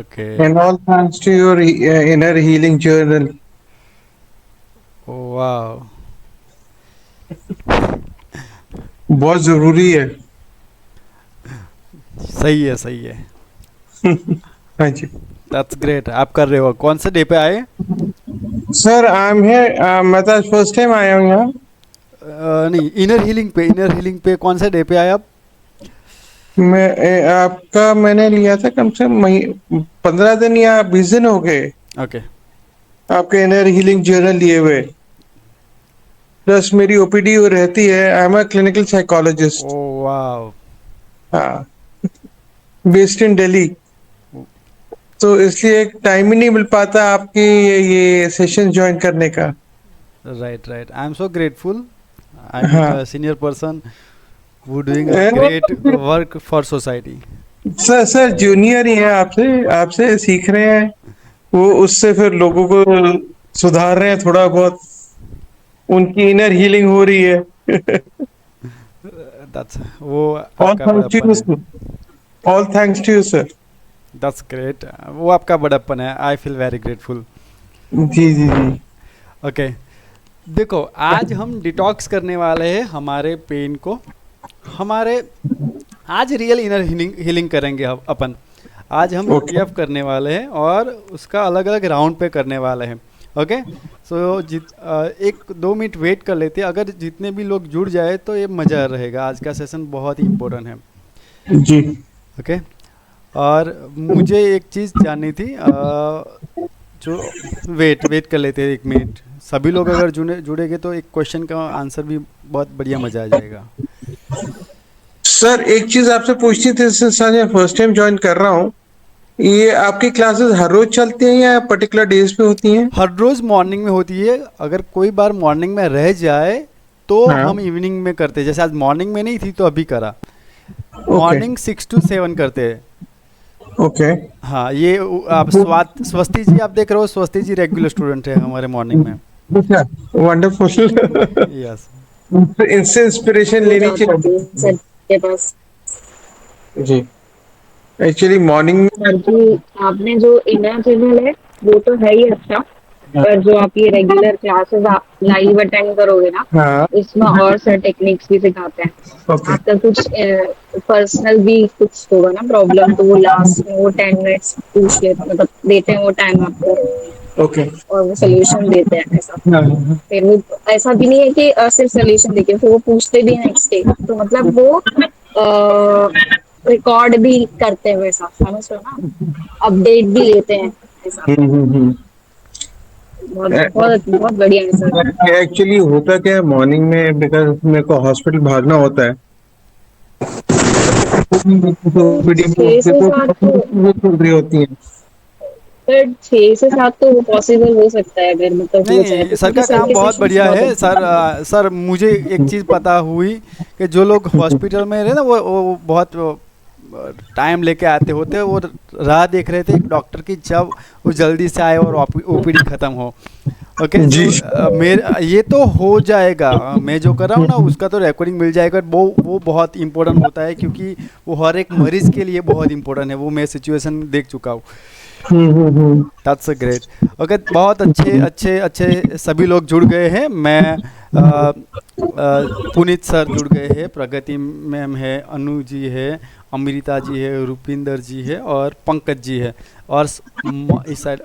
Okay. and all thanks to your inner healing journal. Wow. बहुत जरूरी है। सही है, सही है। हाँ जी। That's great. आप कर रहे हो, कौन से डे पे आए? सर आई एम हियर, मैं तो फर्स्ट टाइम आया हूँ यहाँ। नहीं, इनर हीलिंग पे, इनर हीलिंग पे कौन से डे पे आए आप? आपका मैंने लिया था कम से कम 15 दिन या 20 दिन हो गए ओके। आपके इनर हीलिंग जर्नल लिए हुए। प्लस मेरी ओपीडी रहती है, I am a clinical uh psychologist. Wow. हाँ, बेस्ड इन दिल्ली। तो इसलिए टाइम ही नहीं मिल पाता आपकी ये सेशन ज्वाइन करने का। Right, right. I am so grateful. I meet हाँ। A senior person who doing a great work for society. Sir junior ही है आपसे, आपसे सीख रहे हैं। वो उससे फिर लोगों को सुधार रहे हैं थोड़ा बहुत, उनकी इनर हीलिंग हो रही है। दैट्स वो ऑल आपका थैंक्स टू बड़प्पन यू है। Sir. All thanks to you sir. That's great. वो आपका बड़प्पन है। I feel very grateful. जी जी जी। ओके। देखो, आज हम डिटॉक्स करने वाले हैं हमारे पेन को। हमारे आज रियल इनर हीलिंग हीलिंग करेंगे हम अपन। आज हम ओके। ईपीएफ करने वाले हैं और उसका अलग अलग राउंड पे करने वाले हैं। ओके। सो एक दो मिनट वेट कर लेते हैं। अगर जितने भी लोग जुड़ जाए तो ये मज़ा रहेगा। आज का सेशन बहुत ही इम्पोर्टेंट है। जी। ओके। और मुझे एक चीज़ जाननी थी। जो वेट वेट कर लेते हैं एक मिनट। सभी लोग अगर जुड़ेंगे तो एक क्वेश्चन का आंसर भी बहुत बढ़िया मज़ा आ जाएगा। सर एक चीज आपसे पूछनी थी, सर मैं फर्स्ट टाइम ज्वाइन कर रहा हूँ। ये आपकी क्लासेस हर रोज चलती हैं या पर्टिकुलर डेज पे होती हैं? हर रोज़ मॉर्निंग में होती है। अगर कोई बार मॉर्निंग में रह जाए तो हाँ। हम इवनिंग में करते हैं। जैसे आज मॉर्निंग में नहीं थी तो अभी करा। ओके। मॉर्निंग 6 to 7 करते हैं। ओके। हाँ, ये आप स्वस्ति जी आप देख रहे हो। स्वस्ति जी रेगुलर स्टूडेंट है हमारे मॉर्निंग में। अच्छा, वंडरफुल। यस। इनसे इंस्पिरेशन हो लेनी जाता है चाहिए। सर के पास। जी। एक्चुअली मॉर्निंग सर जी, आपने जो इनर चैनल है वो तो है ही अच्छा, में। पर जो आप ये रेगुलर क्लासेस आप लाइव अटेंड करोगे ना, हाँ। इसमें और सर टेक्निक्स भी सिखाते हैं। ओके। आपका कुछ पर्सनल भी कुछ होगा ना प्रॉब्लम, तो वो लास्ट में वो 10 मिनट्स पूछ लेते, मतलब देते हैं वो टाइम आपको, ओके। और वो सोल्यूशन देते हैं ऐसा। हाँ हाँ, फिर वो ऐसा भी नहीं है कि सिर्फ सोल्यूशन देके, फिर वो पूछते भी हैं नेक्स्ट डे, तो मतलब वो रिकॉर्ड भी करते हैं वैसा, समझ रहे हो ना, अपडेट भी लेते हैं ऐसा। हम्म। बहुत बहुत बहुत बढ़िया है सर। एक्चुअली होता क्या है मॉर्निंग में, बिकॉज मेरे को हॉस्पिटल भागना होता है। तो तो वीडियो 6 से 7 तो, चल रही होती हैं। सर 6 से 7 तो वो पॉसिबल हो सकता है अगर मतलब नहीं, हो जाए नहीं, तो, सर क्योंकि का सर काम के बहुत सेशंस बढ़िया बहुत है। अच्छे सर हैं। सर मुझे एक चीज़ पता हुई कि जो लोग हॉस्पिटल में रहे ना वो बहुत टाइम लेके आते होते हैं। वो राह देख रहे थे एक डॉक्टर की, जब वो जल्दी से आए और ओपीडी ख़त्म हो। ओके। जी। सो मेरे ये तो हो जाएगा। मैं जो कर रहा हूँ ना उसका तो रिकॉर्डिंग मिल जाएगा। वो बहुत इंपॉर्टेंट होता है क्योंकि वो हर एक मरीज़ के लिए बहुत इंपॉर्टेंट है। वो मैं सिचुएशन देख चुका हूँ। Hmm. That's a great. Okay, बहुत अच्छे अच्छे अच्छे सभी लोग जुड़ गए हैं। मैं पुनीत सर जुड़ गए हैं, प्रगति मैम है, अनु जी है, अमृता जी है, रुपिंदर जी है और पंकज जी है। और इस साइड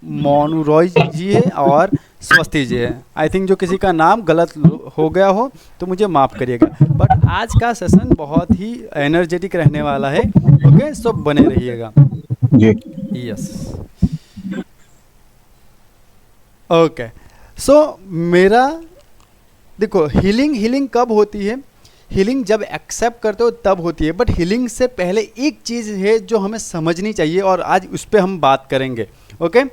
मोनू रॉय जी है और स्वस्ति जी है। आई थिंक जो किसी का नाम गलत हो गया हो तो मुझे माफ़ करिएगा। बट आज का सेशन बहुत ही एनर्जेटिक रहने वाला है। ओके, सो बने रहिएगा। जी। यस। ओके। सो मेरा, देखो, हीलिंग हीलिंग कब होती है? हीलिंग जब एक्सेप्ट करते हो तब होती है। बट हीलिंग से पहले एक चीज़ है जो हमें समझनी चाहिए और आज उस पर हम बात करेंगे। ओके।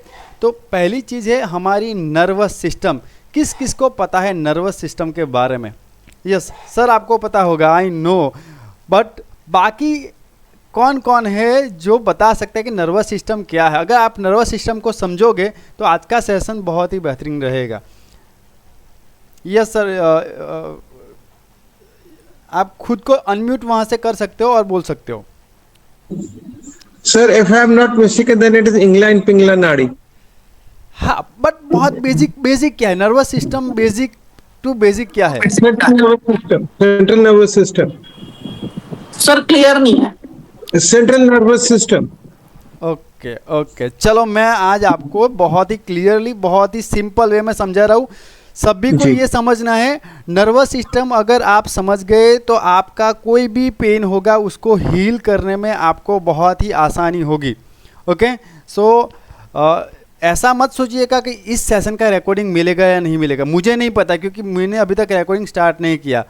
तो पहली चीज़ है हमारी नर्वस सिस्टम। किस किस को पता है नर्वस सिस्टम के बारे में? यस सर, आपको पता होगा, आई नो। बट बाकी कौन कौन है जो बता सकते हैं कि नर्वस सिस्टम क्या है? अगर आप नर्वस सिस्टम को समझोगे तो आज का सेशन बहुत ही बेहतरीन रहेगा। यस सर, आप खुद को अनम्यूट वहाँ से कर सकते हो और बोल सकते हो। Sir, if I am not mistaken, then it is Ingla Pingla Nadi. हाँ, बट बहुत बेसिक बेसिक क्या है, nervous system basic to basic क्या है? Central nervous system. Central nervous system. Sir clear नहीं है। Central nervous system. Okay okay, चलो मैं आज आपको बहुत ही क्लियरली, बहुत ही सिंपल वे में समझा रहा हूँ। सभी को जी। ये समझना है, नर्वस सिस्टम अगर आप समझ गए तो आपका कोई भी पेन होगा उसको हील करने में आपको बहुत ही आसानी होगी। ओके, सो ऐसा मत सोचिएगा कि इस सेशन का रिकॉर्डिंग मिलेगा या नहीं मिलेगा। मुझे नहीं पता, क्योंकि मैंने अभी तक रिकॉर्डिंग स्टार्ट नहीं किया,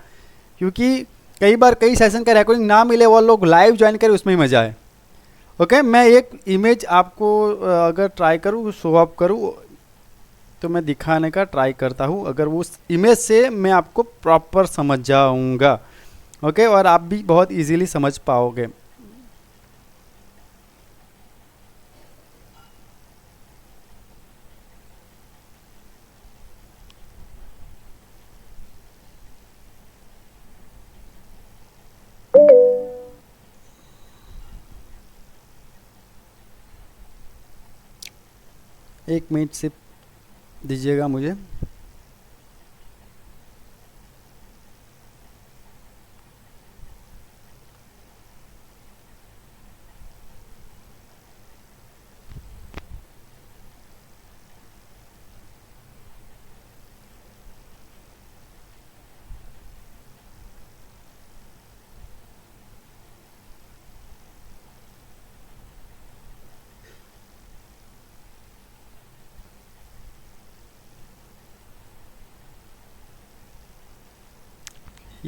क्योंकि कई बार कई सेशन का रिकॉर्डिंग ना मिले, वो लोग लाइव ज्वाइन करें, उसमें ही मज़ा है। ओके, मैं एक इमेज आपको अगर ट्राई करूँ, शो अप करूँ, तो मैं दिखाने का ट्राई करता हूँ। अगर उस इमेज से मैं आपको प्रॉपर समझ जाऊँगा, ओके, और आप भी बहुत इजीली समझ पाओगे। एक मिनट से दीजिएगा मुझे।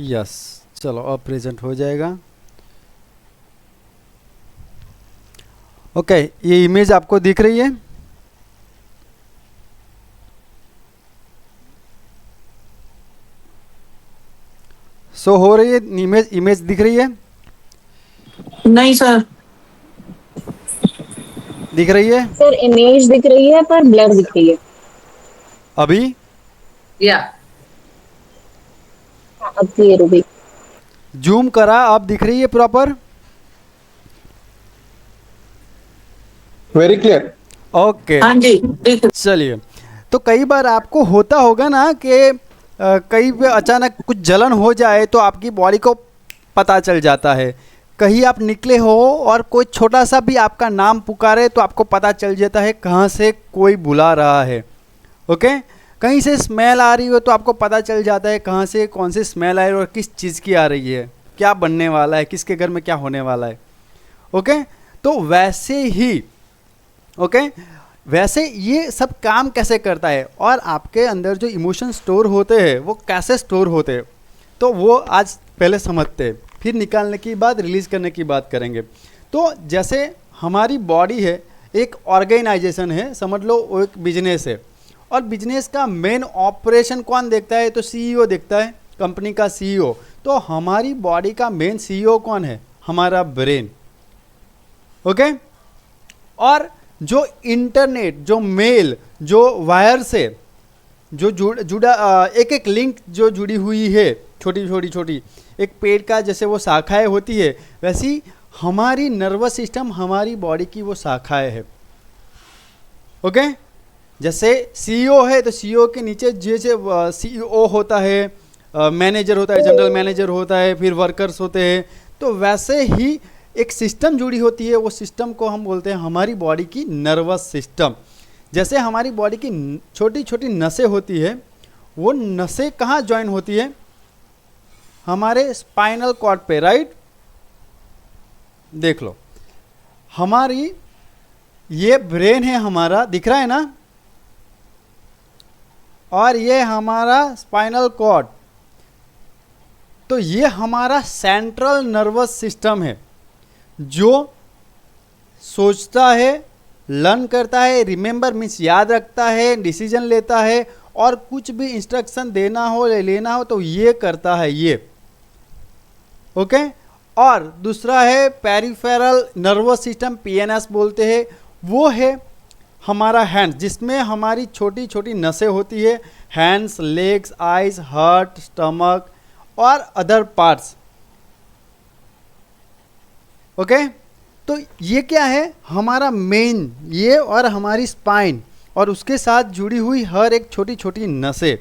यस, चलो अब प्रेजेंट हो जाएगा। ओके, ये इमेज आपको दिख रही है? शो हो रही है इमेज? इमेज दिख रही है? नहीं सर। दिख रही है सर इमेज दिख रही है पर ब्लर दिख रही है। अभी? या हाँ, अब क्लियर हो गई। जूम करा, अब दिख रही है प्रॉपर? Very clear. ओके, हाँ जी ठीक है। चलिए। तो कई बार आपको होता होगा ना कि कई बार अचानक कुछ जलन हो जाए तो आपकी बॉडी को पता चल जाता है। कहीं आप निकले हो और कोई छोटा सा भी आपका नाम पुकारे तो आपको पता चल जाता है कहाँ से कोई बुला रहा है। ओके, कहीं से स्मेल आ रही हो तो आपको पता चल जाता है कहाँ से कौन सी स्मेल आ रही है और किस चीज़ की आ रही है, क्या बनने वाला है, किसके घर में क्या होने वाला है। ओके, तो वैसे ही वैसे ये सब काम कैसे करता है और आपके अंदर जो इमोशन स्टोर होते हैं वो कैसे स्टोर होते हैं, तो वो आज पहले समझते हैं, फिर निकालने की बात, रिलीज़ करने की बात करेंगे। तो जैसे हमारी बॉडी है, एक ऑर्गेनाइजेशन है, समझ लो वो एक बिजनेस है, और बिजनेस का मेन ऑपरेशन कौन देखता है? तो सीईओ देखता है, कंपनी का सीईओ। तो हमारी बॉडी का मेन सीईओ कौन है? हमारा ब्रेन। ओके, और जो इंटरनेट, जो मेल, जो वायर से जो जुड़ा एक एक लिंक जो जुड़ी हुई है, छोटी एक पेड़ का जैसे वो शाखाएं होती है, वैसी हमारी नर्वस सिस्टम, हमारी बॉडी की वो शाखाएं है। ओके, जैसे सीईओ है तो सीईओ के नीचे जैसे सीईओ होता है, मैनेजर होता है, जनरल मैनेजर होता है, फिर वर्कर्स होते हैं, तो वैसे ही एक सिस्टम जुड़ी होती है। वो सिस्टम को हम बोलते हैं हमारी बॉडी की नर्वस सिस्टम। जैसे हमारी बॉडी की छोटी छोटी नसें होती है, वो नसें कहाँ ज्वाइन होती है? हमारे स्पाइनल कॉर्ड पे, राइट? देख लो, हमारी ये ब्रेन है, हमारा दिख रहा है ना, और ये हमारा स्पाइनल कॉर्ड, तो ये हमारा सेंट्रल नर्वस सिस्टम है जो सोचता है, लर्न करता है, रिमेंबर मीन्स याद रखता है, डिसीजन लेता है, और कुछ भी इंस्ट्रक्शन देना हो या लेना हो तो ये करता है ये। ओके, और दूसरा है पेरिफेरल नर्वस सिस्टम, पीएनएस बोलते हैं, वो है हमारा हैंड, जिसमें हमारी छोटी छोटी नसें होती है, hands, legs, eyes, heart, stomach और अदर पार्ट्स। ओके, तो ये क्या है, हमारा मेन ये और हमारी स्पाइन और उसके साथ जुड़ी हुई हर एक छोटी छोटी नसें।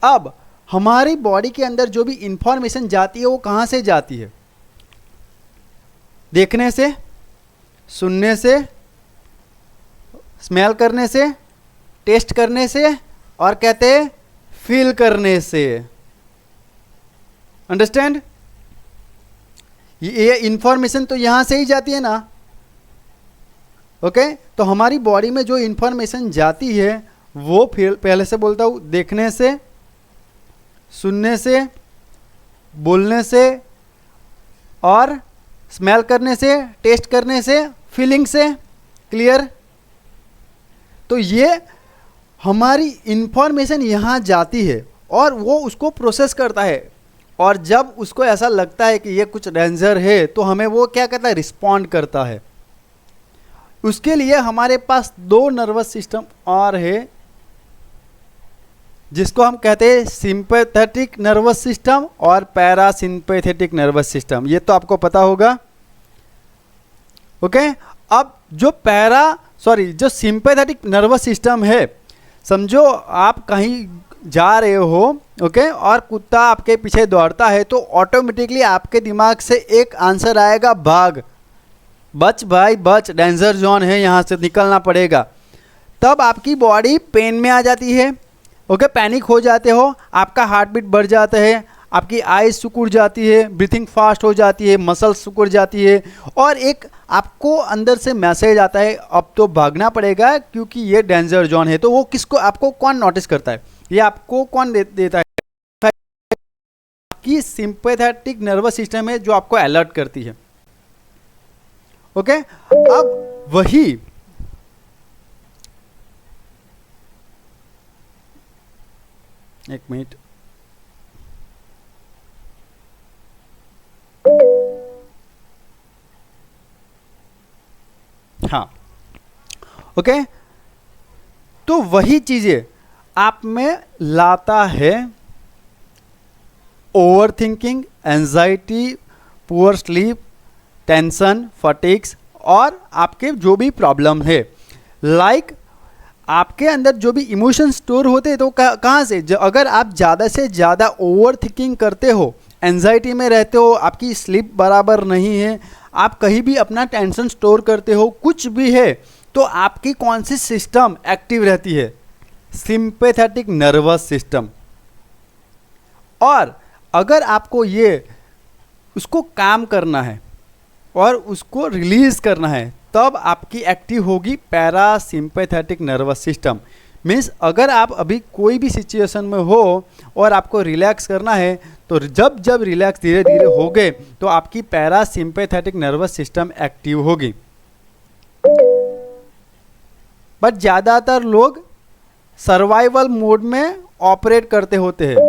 अब हमारी बॉडी के अंदर जो भी इंफॉर्मेशन जाती है वो कहाँ से जाती है? देखने से, सुनने से, स्मेल करने से, टेस्ट करने से और कहते हैं फील करने से। अंडरस्टैंड? ये इंफॉर्मेशन तो यहां से ही जाती है ना। ओके, तो हमारी बॉडी में जो इंफॉर्मेशन जाती है वो फिर पहले से बोलता हूं, देखने से, सुनने से, बोलने से और स्मेल करने से, टेस्ट करने से, फीलिंग से। क्लियर? तो ये हमारी इंफॉर्मेशन यहाँ जाती है और वो उसको प्रोसेस करता है, और जब उसको ऐसा लगता है कि ये कुछ डेंजर है तो हमें वो क्या करता है, रिस्पॉन्ड करता है। उसके लिए हमारे पास दो नर्वस सिस्टम और है जिसको हम कहते हैं सिंपैथेटिक नर्वस सिस्टम और पैरासिम्पैथेटिक नर्वस सिस्टम। ये तो आपको पता होगा। ओके, अब जो सिंपैथेटिक नर्वस सिस्टम है, समझो आप कहीं जा रहे हो, ओके, और कुत्ता आपके पीछे दौड़ता है तो ऑटोमेटिकली आपके दिमाग से एक आंसर आएगा, भाग, बच भाई बच, डेंजर जोन है, यहाँ से निकलना पड़ेगा। तब आपकी बॉडी पेन में आ जाती है, ओके, पैनिक हो जाते हो, आपका हार्ट बीट बढ़ जाता है, आपकी आईज सिकुड़ जाती है, ब्रीथिंग फास्ट हो जाती है, मसल्स सिकुड़ जाती है, और एक आपको अंदर से मैसेज आता है अब तो भागना पड़ेगा क्योंकि ये डेंजर जोन है। तो वो किसको, आपको कौन नोटिस करता है? ये आपको कौन देता है? कि सिंपैथेटिक नर्वस सिस्टम है जो आपको अलर्ट करती है। ओके, अब वही एक मिनट, हाँ, ओके, तो वही चीजें आप में लाता है over thinking, anxiety, poor sleep, tension, fatigues और आपके जो भी प्रॉब्लम है। लाइक आपके अंदर जो भी इमोशन स्टोर होते हैं तो कहाँ से, अगर आप ज़्यादा से ज़्यादा ओवर थिंकिंग करते हो, एंजाइटी में रहते हो, आपकी स्लीप बराबर नहीं है, आप कहीं भी अपना टेंशन स्टोर करते हो, कुछ भी है, तो आपकी कौन सी सिस्टम एक्टिव रहती है? Sympathetic nervous system. और अगर आपको ये उसको काम करना है और उसको रिलीज करना है तब आपकी एक्टिव होगी पैरासिम्पैथेटिक नर्वस सिस्टम। मीन्स अगर आप अभी कोई भी सिचुएशन में हो और आपको रिलैक्स करना है तो जब रिलैक्स धीरे धीरे हो गए तो आपकी पैरासिम्पैथेटिक नर्वस सिस्टम एक्टिव होगी। बट ज़्यादातर लोग सर्वाइवल मोड में ऑपरेट करते होते हैं।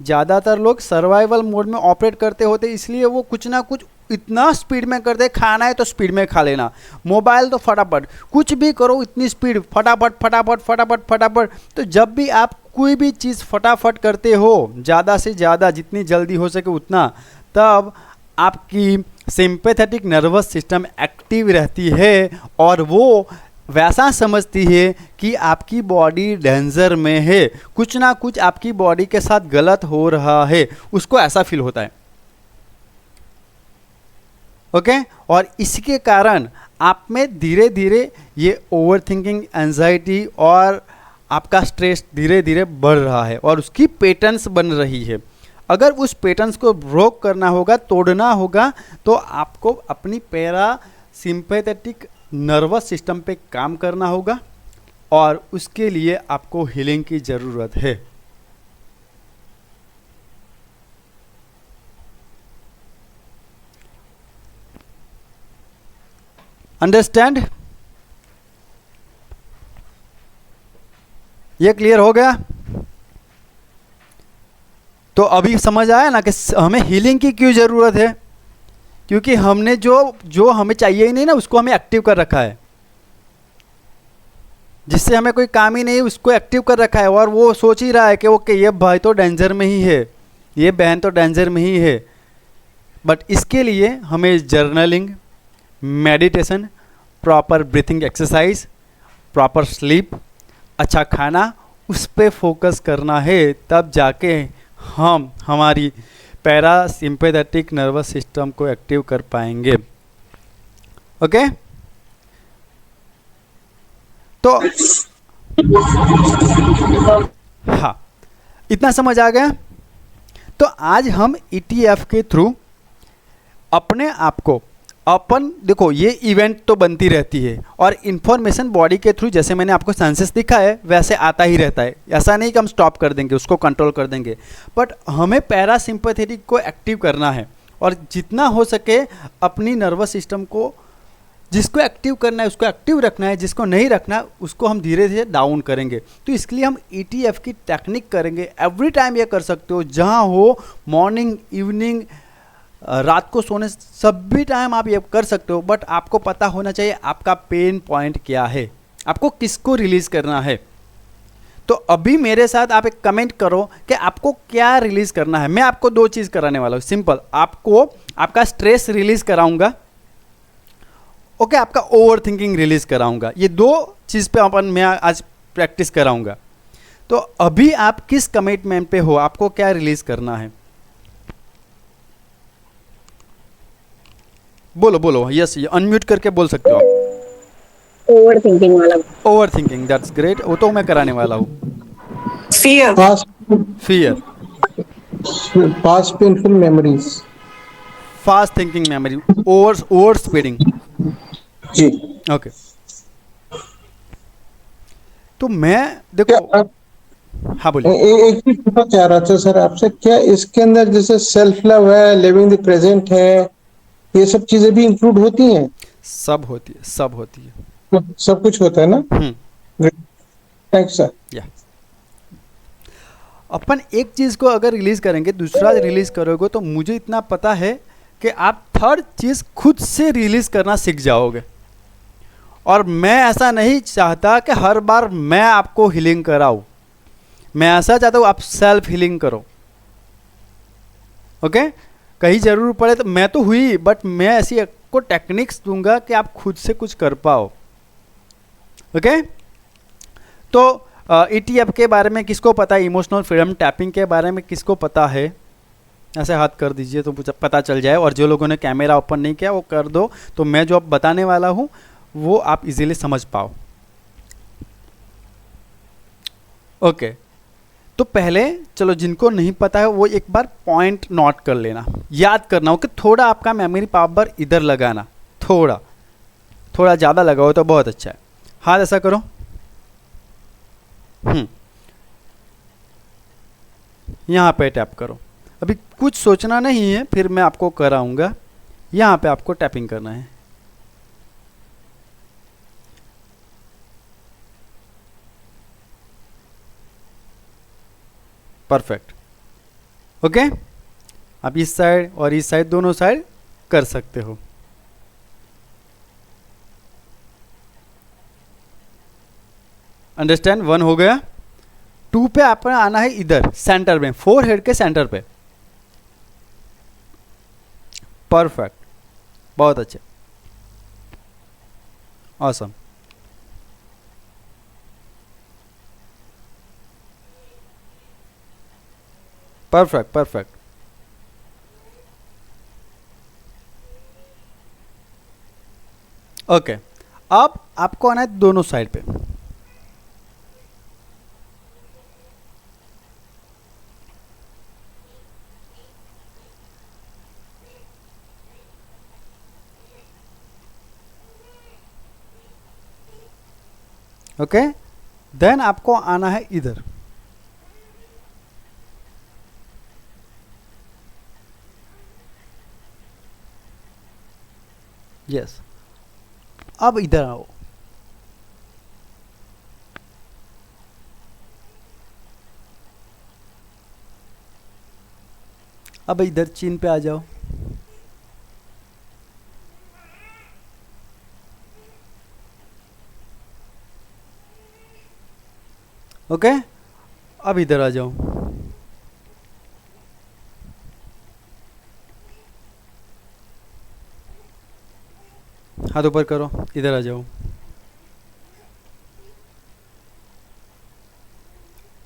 ज़्यादातर लोग सर्वाइवल मोड में ऑपरेट करते होते, इसलिए वो कुछ ना कुछ इतना स्पीड में करते, खाना है तो स्पीड में खा लेना, मोबाइल तो फटाफट, कुछ भी करो इतनी स्पीड, फटाफट फटाफट फटाफट फटाफट। तो जब भी आप कोई भी चीज़ फटाफट करते हो, ज़्यादा से ज़्यादा जितनी जल्दी हो सके उतना, तब आपकी सिंपैथेटिक नर्वस सिस्टम एक्टिव रहती है और वो वैसा समझती है कि आपकी बॉडी डेंजर में है, कुछ ना कुछ आपकी बॉडी के साथ गलत हो रहा है, उसको ऐसा फील होता है। ओके, और इसके कारण आप में धीरे धीरे ये ओवर थिंकिंग, एंजाइटी और आपका स्ट्रेस धीरे धीरे बढ़ रहा है और उसकी पैटर्न्स बन रही है। अगर उस पैटर्न्स को ब्रेक करना होगा, तोड़ना होगा, तो आपको अपनी पैरासिम्पैथेटिक नर्वस सिस्टम पे काम करना होगा और उसके लिए आपको हीलिंग की ज़रूरत है। अंडरस्टैंड? ये क्लियर हो गया? तो अभी समझ आया ना कि हमें हीलिंग की क्यों ज़रूरत है? क्योंकि हमने जो हमें चाहिए ही नहीं ना, उसको हमें एक्टिव कर रखा है, जिससे हमें कोई काम ही नहीं, उसको एक्टिव कर रखा है और वो सोच ही रहा है कि ओके ये भाई तो डेंजर में ही है, ये बहन तो डेंजर में ही है, बट इसके लिए हमें journaling, meditation, proper breathing exercise, proper sleep, अच्छा खाना, उस पे फोकस करना है, तब जाके हम हमारी पैरासिम्पैथेटिक नर्वस सिस्टम को एक्टिव कर पाएंगे। ओके, तो हाँ, इतना समझ आ गया। तो आज हम ETF के थ्रू अपने आप को, अपन देखो ये इवेंट तो बनती रहती है और इन्फॉर्मेशन बॉडी के थ्रू, जैसे मैंने आपको सेंसेस दिखा है वैसे आता ही रहता है। ऐसा नहीं कि हम स्टॉप कर देंगे, उसको कंट्रोल कर देंगे, बट हमें पैरासिम्पैथेटिक को एक्टिव करना है और जितना हो सके अपनी नर्वस सिस्टम को, जिसको एक्टिव करना है उसको एक्टिव रखना है, जिसको नहीं रखना है उसको हम धीरे धीरे डाउन करेंगे। तो इसके लिए हम ETF की टेक्निक करेंगे। एवरी टाइम ये कर सकते हो, जहाँ हो, मॉर्निंग, इवनिंग, रात को सोने, सभी टाइम आप ये कर सकते हो। बट आपको पता होना चाहिए आपका पेन पॉइंट क्या है, आपको किसको रिलीज़ करना है। तो अभी मेरे साथ आप एक कमेंट करो कि आपको क्या रिलीज़ करना है। मैं आपको 2 चीज़ कराने वाला हूँ, सिंपल। आपको आपका स्ट्रेस रिलीज़ कराऊंगा, ओके, आपका ओवर थिंकिंग रिलीज कराऊंगा। ये 2 चीज़ पे मैं आज प्रैक्टिस कराऊंगा। तो अभी आप किस कमिटमेंट पे हो, आपको क्या रिलीज करना है? बोलो बोलो, यस, ये अनम्यूट करके बोल सकते हो आप। ओवर थिंकिंग वाला। ओवर थिंकिंग, दैट्स ग्रेट, वो तो मैं कराने वाला हूँ। fear, past fear, past painful memories. Fast thinking memory, over speeding. जी। ओके, तो मैं क्या देखो, आप हाँ बोलिए। एक चीज पूछना चाह रहा था सर आपसे, क्या इसके अंदर जैसे सेल्फ लव है, लिविंग द प्रेजेंट है, ये सब चीजें भी इंक्लूड होती हैं? सब होती है, सब होती है। सब कुछ होता है ना? Thanks sir. या अपन एक चीज़ को अगर रिलीज़ करेंगे, दूसरा रिलीज़ करोगे, तो मुझे इतना पता है कि आप थर्ड चीज़ खुद से रिलीज़ करना सीख जाओगे। और मैं ऐसा नहीं चाहता कि हर बार मैं आपको हीलिंग कराऊं, मैं ऐसा चाहता हूँ आप सेल्फ हीलिंग करो। ओके, कहीं ज़रूर पड़े तो, मैं तो हुई, बट मैं ऐसी आपको टेक्निक्स दूंगा कि आप खुद से कुछ कर पाओ। ओके, तो ETF के बारे में किसको पता है? इमोशनल फ्रीडम टैपिंग के बारे में किसको पता है? ऐसे हाथ कर दीजिए तो पता चल जाए। और जो लोगों ने कैमरा ओपन नहीं किया वो कर दो, तो मैं जो अब बताने वाला हूँ वो आप इजीली समझ पाओ। ओके, तो पहले चलो, जिनको नहीं पता है वो एक बार पॉइंट नोट कर लेना, याद करना हो कि थोड़ा आपका मेमोरी पावर इधर लगाना, थोड़ा थोड़ा ज़्यादा लगाओ तो बहुत अच्छा है। हाथ ऐसा करो, यहाँ पे टैप करो। अभी कुछ सोचना नहीं है, फिर मैं आपको कराऊंगा। यहाँ पे आपको टैपिंग करना है। Perfect, okay. आप इस साइड और इस साइड, दोनों साइड कर सकते हो। अंडरस्टैंड? 1 हो गया। 2 पे आपने आना है इधर सेंटर में, फोरहेड के सेंटर पे। परफेक्ट, बहुत अच्छे, ऑसम। Perfect perfect. ओके, अब आपको आना है दोनों साइड पे। ओके, देन आपको आना है इधर। यस, अब इधर आओ। अब इधर चिन पे आ जाओ। ओके, अब इधर आ जाओ। हाथ ऊपर करो, इधर आ जाओ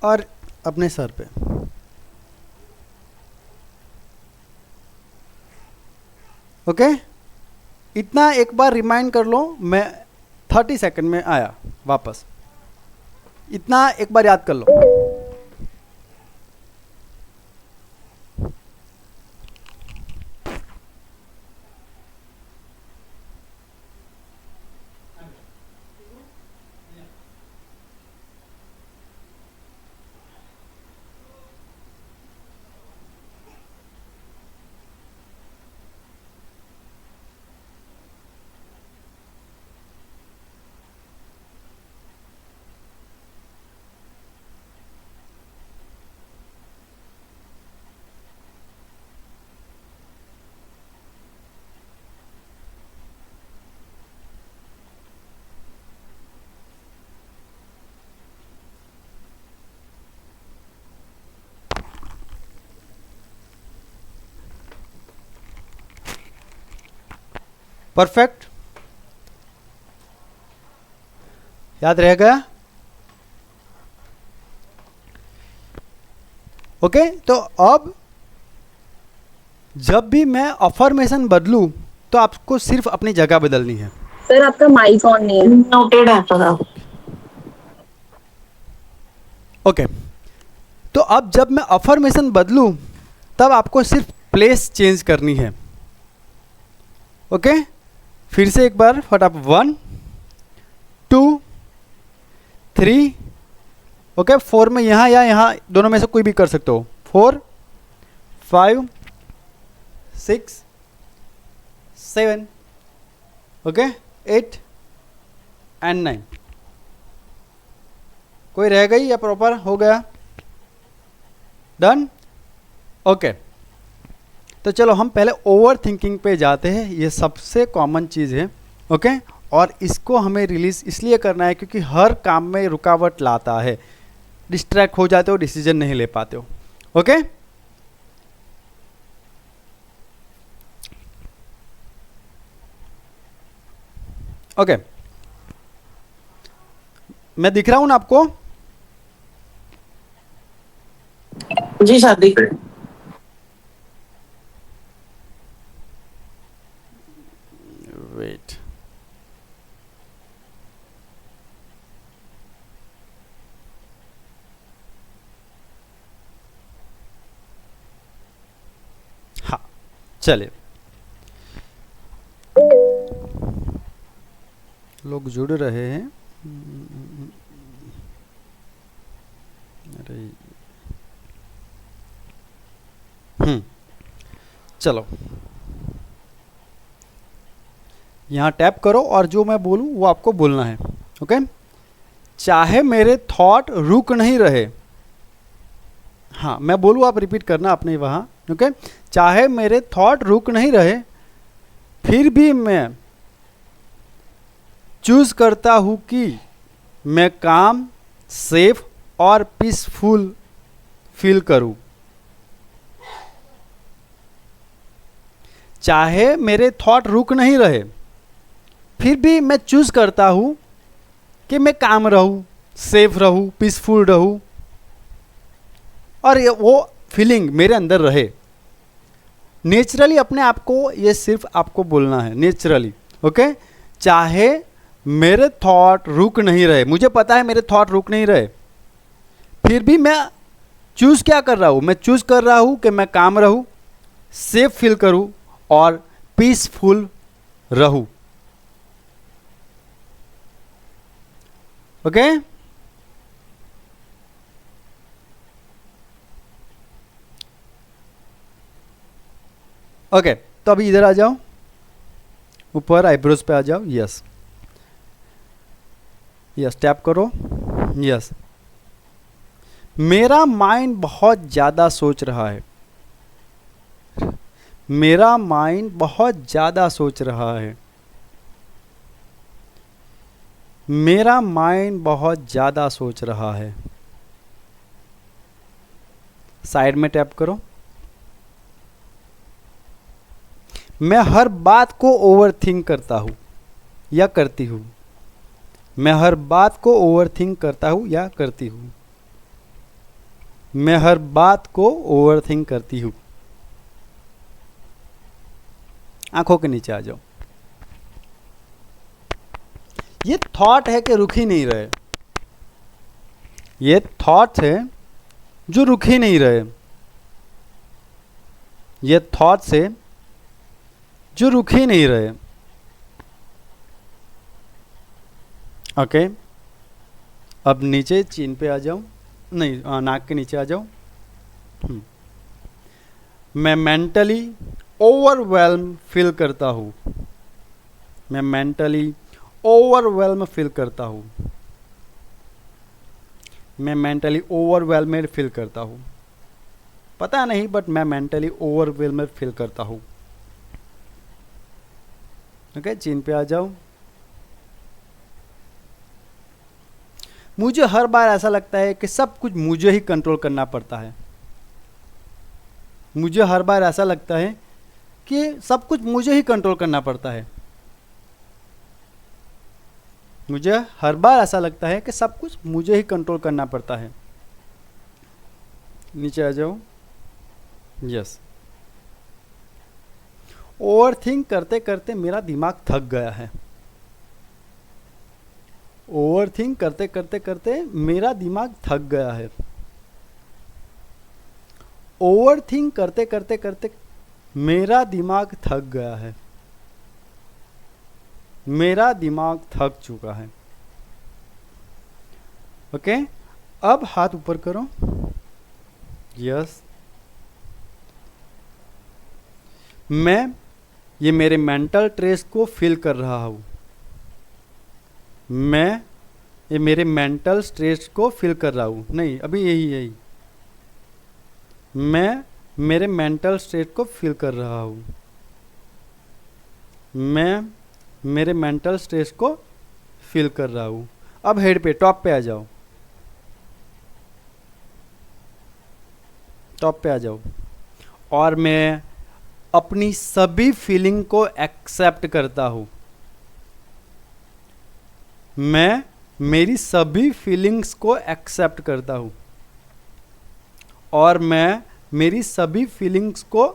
और अपने सर पे। ओके, इतना एक बार रिमाइंड कर लो। मैं 30 सेकंड में आया वापस, इतना एक बार याद कर लो। परफेक्ट, याद रह गया? ओके, तो अब जब भी मैं अफर्मेशन बदलूं तो आपको सिर्फ अपनी जगह बदलनी है। सर आपका माइक ऑन नहीं है। नोटेड है सर। ओके, तो अब जब मैं अफर्मेशन बदलूं तब आपको सिर्फ प्लेस चेंज करनी है। ओके, फिर से एक बार फटाफट 1 2 3। ओके, 4 में यहाँ या यहाँ दोनों में से कोई भी कर सकते हो। 4 5 6 7 ओके 8 एंड 9। कोई रह गई या प्रॉपर हो गया? डन? ओके, तो चलो हम पहले ओवर थिंकिंग पे जाते हैं। ये सबसे कॉमन चीज़ है। ओके, और इसको हमें रिलीज इसलिए करना है क्योंकि हर काम में रुकावट लाता है, डिस्ट्रैक्ट हो जाते हो, डिसीजन नहीं ले पाते हो। ओके, ओके, मैं दिख रहा हूं ना आपको? जी सर दिख रहे। वेट, हाँ चलिए, लोग जुड़ रहे हैं। अरे चलो, यहाँ टैप करो और जो मैं बोलूँ वो आपको बोलना है। ओके, चाहे मेरे थॉट रुक नहीं रहे, हाँ मैं बोलूँ आप रिपीट करना अपने वहाँ। ओके, चाहे मेरे थॉट रुक नहीं रहे फिर भी मैं चूज करता हूँ कि मैं काम सेफ और पीसफुल फील करूँ। चाहे मेरे थॉट रुक नहीं रहे फिर भी मैं चूज करता हूँ कि मैं काम रहूँ, सेफ रहूँ, पीसफुल रहूँ और वो फीलिंग मेरे अंदर रहे। नेचुरली अपने आप को ये सिर्फ आपको बोलना है, नेचुरली। ओके, चाहे मेरे थॉट रुक नहीं रहे, मुझे पता है मेरे थॉट रुक नहीं रहे, फिर भी मैं चूज क्या कर रहा हूँ? मैं चूज कर रहा हूँ कि मैं काम रहूँ, सेफ फील करूँ और पीसफुल रहूँ। ओके, ओके, तो अभी इधर आ जाओ, ऊपर आईब्रोज पे आ जाओ। यस यस, टैप करो। यस, मेरा माइंड बहुत ज़्यादा सोच रहा है, मेरा माइंड बहुत ज़्यादा सोच रहा है, मेरा माइंड बहुत ज़्यादा सोच रहा है। साइड में टैप करो। मैं हर बात को ओवर थिंक करता हूँ, या करती हूँ। मैं हर बात को ओवरथिंक करता हूँ या करती हूँ। मैं हर बात को ओवरथिंक करती हूँ। आंखों के नीचे आ जाओ। ये थॉट है कि रुक ही नहीं रहे। ये थॉट्स है जो रुक ही नहीं रहे। ये थॉट्स है जो रुक ही नहीं रहे। ओके, अब नीचे चीन पे आ जाओ, नहीं नाक के नीचे आ जाओ। मैं मेंटली ओवरवेल्म फील करता हूँ। मैं मेंटली ओवरवेल्म फील करता हूँ। मैं मेंटली ओवरवेल्मेड फील करता हूँ। पता नहीं, बट मैं मेंटली ओवरवेल्मेड फील करता हूँ। ओके, चीन पे आ जाओ। मुझे हर बार ऐसा लगता है कि सब कुछ मुझे ही कंट्रोल करना पड़ता है। मुझे हर बार ऐसा लगता है कि सब कुछ मुझे ही कंट्रोल करना पड़ता है। मुझे हर बार ऐसा लगता है कि सब कुछ मुझे ही कंट्रोल करना पड़ता है। नीचे आ जाओ। यस। ओवरथिंक करते करते मेरा दिमाग थक गया है। ओवरथिंक करते करते करते मेरा दिमाग थक गया है। ओवरथिंक करते करते करते मेरा दिमाग थक गया है। मेरा दिमाग थक चुका है। ओके, अब हाथ ऊपर करो। यस। ये मेरे मेंटल स्ट्रेस को फील कर रहा हूँ। ये मेरे मेंटल स्ट्रेस को फील कर रहा हूँ। नहीं, अभी यही मैं मेरे मेंटल स्ट्रेस को फील कर रहा हूँ। मैं मेरे मेंटल स्ट्रेस को फील कर रहा हूँ। अब हेड पे, टॉप पे आ जाओ। टॉप पे आ जाओ। और मैं अपनी सभी फीलिंग को एक्सेप्ट करता हूँ। मैं मेरी सभी फीलिंग्स को एक्सेप्ट करता हूँ। और मैं मेरी सभी फीलिंग्स को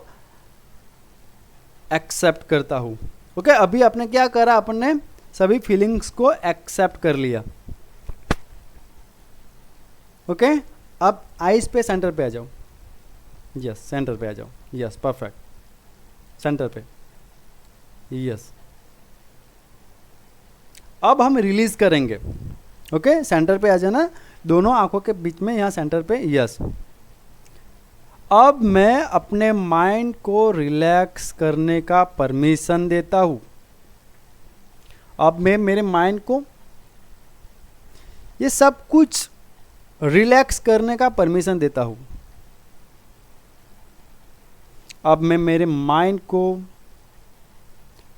एक्सेप्ट करता हूँ। ओके, अभी आपने क्या करा? आपने सभी फीलिंग्स को एक्सेप्ट कर लिया। ओके, अब आइज पे सेंटर पे आ जाओ। यस, सेंटर पे आ जाओ। यस, परफेक्ट, सेंटर पे। यस, अब हम रिलीज करेंगे। ओके, सेंटर पे आ जाना, दोनों आंखों के बीच में, यहाँ सेंटर पे। यस। अब मैं अपने माइंड को रिलैक्स करने का परमिशन देता हूँ। अब मैं मेरे माइंड को ये सब कुछ रिलैक्स करने का परमिशन देता हूँ। अब मैं मेरे माइंड को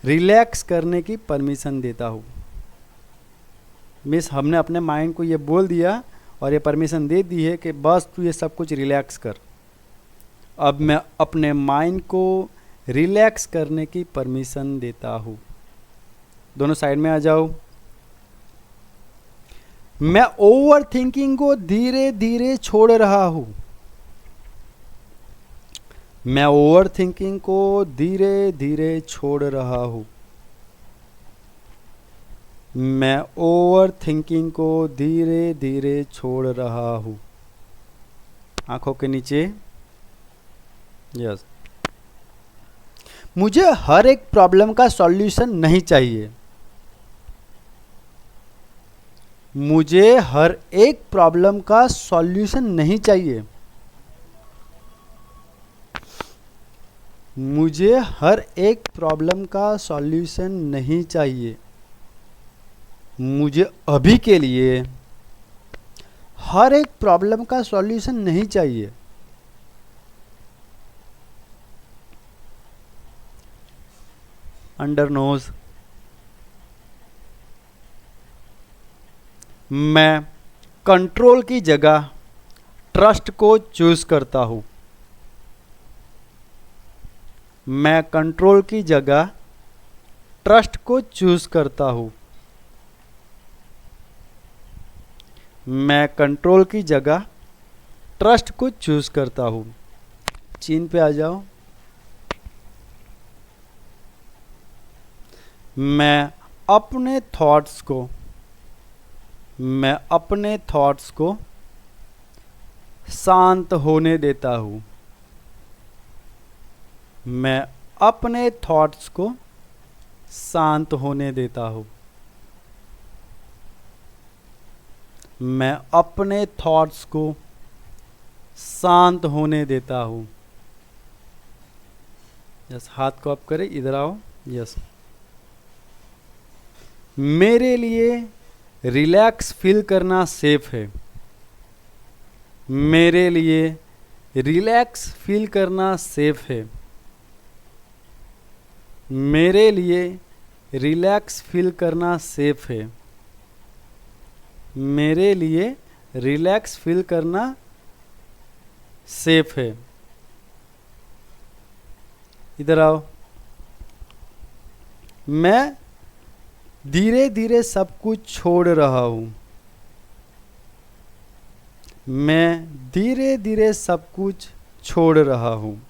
रिलैक्स करने की परमिशन देता हूँ। मिस, हमने अपने माइंड को ये बोल दिया और ये परमिशन दे दी है कि बस तू ये सब कुछ रिलैक्स कर। अब मैं अपने माइंड को रिलैक्स करने की परमिशन देता हूँ। दोनों साइड में आ जाओ। मैं ओवर थिंकिंग को धीरे धीरे छोड़ रहा हूँ। मैं ओवर थिंकिंग को धीरे धीरे छोड़ रहा हूँ। मैं ओवर थिंकिंग को धीरे धीरे छोड़ रहा हूँ। आंखों के नीचे। यस। मुझे हर एक प्रॉब्लम का सॉल्यूशन नहीं चाहिए। मुझे हर एक प्रॉब्लम का सॉल्यूशन नहीं चाहिए। मुझे हर एक प्रॉब्लम का सॉल्यूशन नहीं चाहिए। मुझे अभी के लिए हर एक प्रॉब्लम का सॉल्यूशन नहीं चाहिए। Under knows. मैं कंट्रोल की जगह ट्रस्ट को चूज करता हूँ। मैं कंट्रोल की जगह ट्रस्ट को चूज करता हूँ। मैं कंट्रोल की जगह ट्रस्ट को चूज करता हूँ। चीन पे आ जाओ। मैं अपने थॉट्स को शांत होने देता हूँ। मैं अपने थॉट्स को शांत होने देता हूँ। मैं अपने थॉट्स को शांत होने देता हूँ। यस, हाथ को अप करें, इधर आओ। यस, मेरे लिए रिलैक्स फील करना सेफ है। मेरे लिए रिलैक्स फील करना सेफ है। मेरे लिए रिलैक्स फील करना सेफ है। मेरे लिए रिलैक्स फील करना सेफ है। इधर आओ। मैं धीरे धीरे सब कुछ छोड़ रहा हूँ। मैं धीरे धीरे सब कुछ छोड़ रहा हूँ।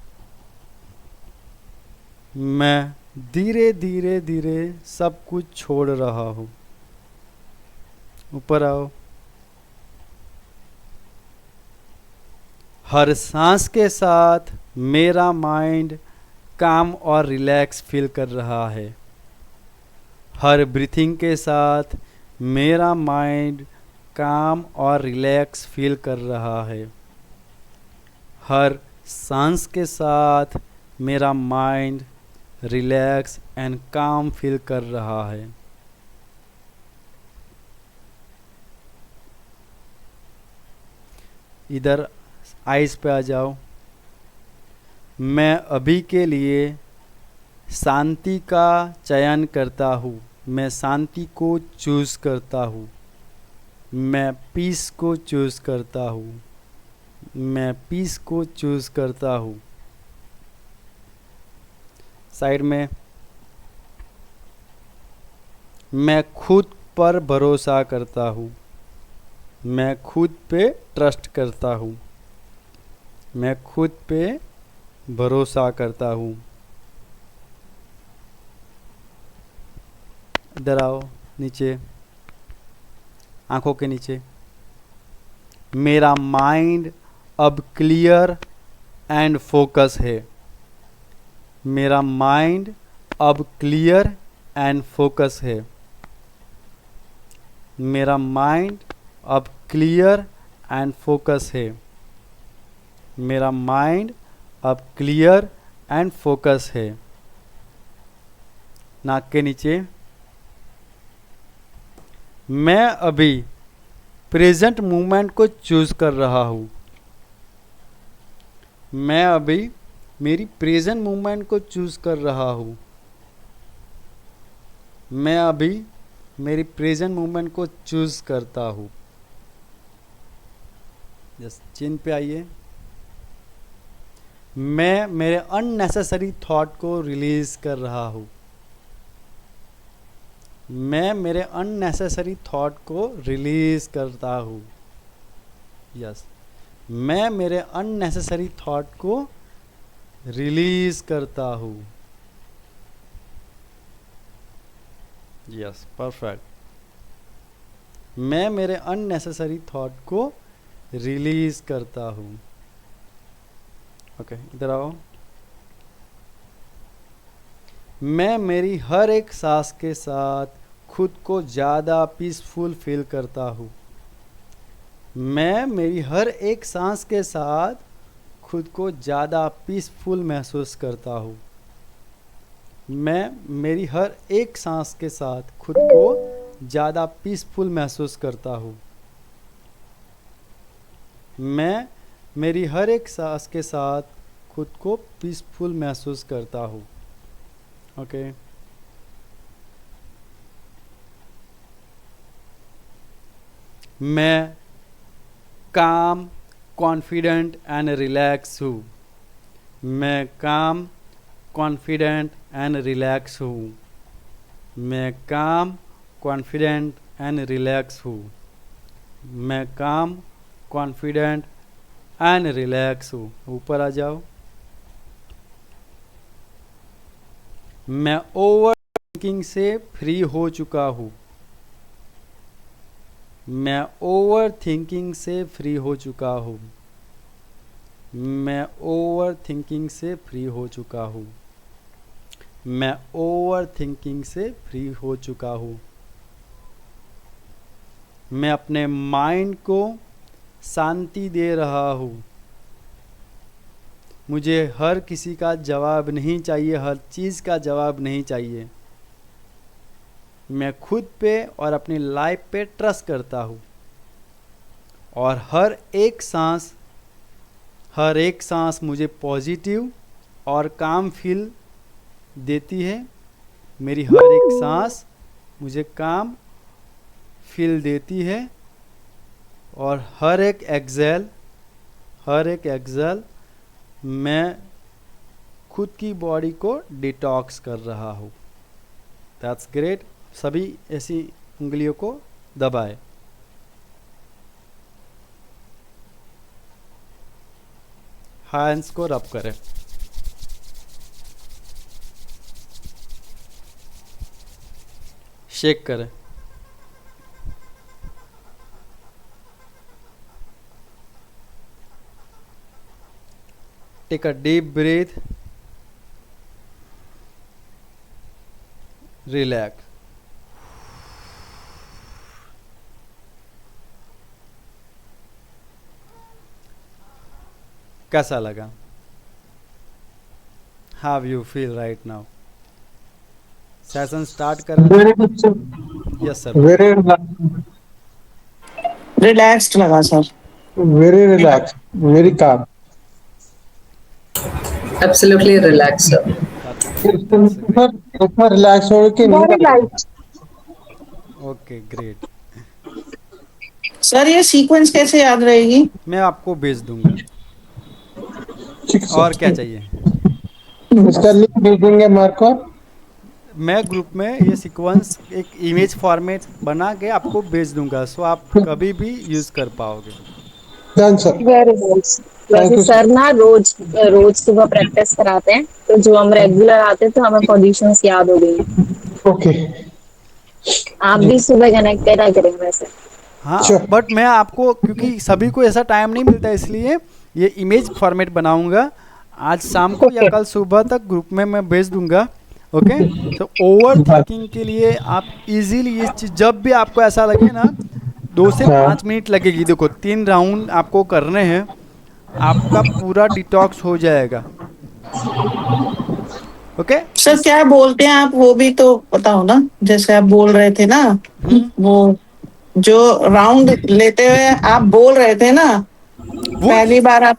मैं धीरे धीरे धीरे सब कुछ छोड़ रहा हूँ। ऊपर आओ। हर सांस के साथ मेरा माइंड काम और रिलैक्स फील कर रहा है। हर ब्रीथिंग के साथ मेरा माइंड काम और रिलैक्स फील कर रहा है। हर सांस के साथ मेरा माइंड रिलैक्स एंड काम फील कर रहा है। इधर आइज पे आ जाओ। मैं अभी के लिए शांति का चयन करता हूँ। मैं शांति को चूज करता हूँ। मैं पीस को चूज करता हूँ। मैं पीस को चूज करता हूँ। साइड में, मैं खुद पर भरोसा करता हूँ। मैं खुद पे ट्रस्ट करता हूँ। मैं खुद पे भरोसा करता हूँ। इधर आओ नीचे, आंखों के नीचे। मेरा माइंड अब क्लियर एंड फोकस है। मेरा माइंड अब क्लियर एंड फोकस है। मेरा माइंड अब क्लियर एंड फोकस है। मेरा माइंड अब क्लियर एंड फोकस है। नाक के नीचे, मैं अभी प्रेजेंट मोमेंट को चूज कर रहा हूँ। मैं अभी मेरी प्रेजेंट मोमेंट को चूज कर रहा हूँ। मैं अभी मेरी प्रेजेंट मोमेंट को चूज करता हूँ। जस्ट चिन्ह पे आइए। मैं मेरे अननेसेसरी थॉट को रिलीज कर रहा हूँ। मैं मेरे अननेसेसरी थॉट को रिलीज करता हूँ। यस, मैं मेरे अननेसेसरी थॉट को रिलीज करता हूँ। Yes, perfect. मैं मेरे अननेसेसरी थॉट को रिलीज करता हूँ। ओके, इधर आओ। मैं मेरी हर एक सांस के साथ खुद को ज़्यादा पीसफुल फील करता हूँ। मैं मेरी हर एक सांस के साथ खुद को ज़्यादा पीसफुल महसूस करता हूँ। मैं मेरी हर एक सांस के साथ खुद को ज़्यादा पीसफुल महसूस करता हूँ। मैं मेरी हर एक सांस के साथ खुद को पीसफुल महसूस करता हूँ। ओके, मैं काम, कॉन्फिडेंट एंड रिलैक्स हूँ। मैं काम, कॉन्फिडेंट एंड रिलैक्स हूँ। मैं काम, कॉन्फिडेंट एंड रिलैक्स हूँ। मैं काम, कॉन्फिडेंट एंड रिलैक्स हूँ। ऊपर आ जाओ। मैं ओवर थिंकिंग से फ्री हो चुका हूँ। मैं ओवर थिंकिंग से फ्री हो चुका हूँ। मैं ओवर थिंकिंग से फ्री हो चुका हूँ। मैं ओवर थिंकिंग से फ्री हो चुका हूँ। मैं अपने माइंड को शांति दे रहा हूँ। मुझे हर किसी का जवाब नहीं चाहिए, हर चीज़ का जवाब नहीं चाहिए। मैं खुद पे और अपनी लाइफ पे ट्रस्ट करता हूँ और हर एक सांस मुझे पॉजिटिव और काम फील देती है। मेरी हर एक सांस मुझे काम फील देती है और हर एक एक्सेल मैं खुद की बॉडी को डिटॉक्स कर रहा हूँ। That's great. सभी ऐसी उंगलियों को दबाएं। हैंड्स को रब करें। शेक करें। Take a deep breath. Relax. कैसा लगा? How you feel right now? Session start करें? Very good sir, yes sir. Very relaxed लगा sir. Very relax, very calm. Absolutely relaxed, sir. That's great. इतना relax हो के Very नींद light. Okay great. Sir ये sequence कैसे याद रहेगी? मैं आपको भेज दूंगा। ठीक और क्या सर। चाहिए? इसका लिंक भेज देंगे मार्को। मैं ग्रुप में ये सीक्वेंस एक इमेज फॉर्मेट बना के आपको भेज दूंगा, सो आप कभी भी यूज़ कर पाओगे। Done sir. Very nice. Thank वैसे you, सर ना रोज रोज सुबह प्रैक्टिस कराते हैं, तो जो हम रेगुलर आते हैं तो हमें पोजीशंस याद हो गई हैं। ओके। आप भी सुबह कनेक्ट करा करें वैसे। हाँ, Sure. बट मैं आपको, क्योंकि सभी को ऐसा टाइम नहीं मिलता, इसलिए ये इमेज फॉर्मेट बनाऊंगा। आज शाम को या कल सुबह तक ग्रुप में मैं भेज दूंगा। ओके। तो ओवर थिंकिंग के लिए आप इजीली इस चीज, जब भी आपको ऐसा लगे ना, 2 से हाँ। 5 मिनट लगेगी। देखो 3 राउंड आपको करने हैं, आपका पूरा डिटॉक्स हो जाएगा। ओके। सर क्या बोलते हैं आप, वो भी तो बताओ ना। जैसे आप बोल रहे थे ना, वो जो राउंड लेते हुए आप बोल रहे थे ना, वो पहली बार आप,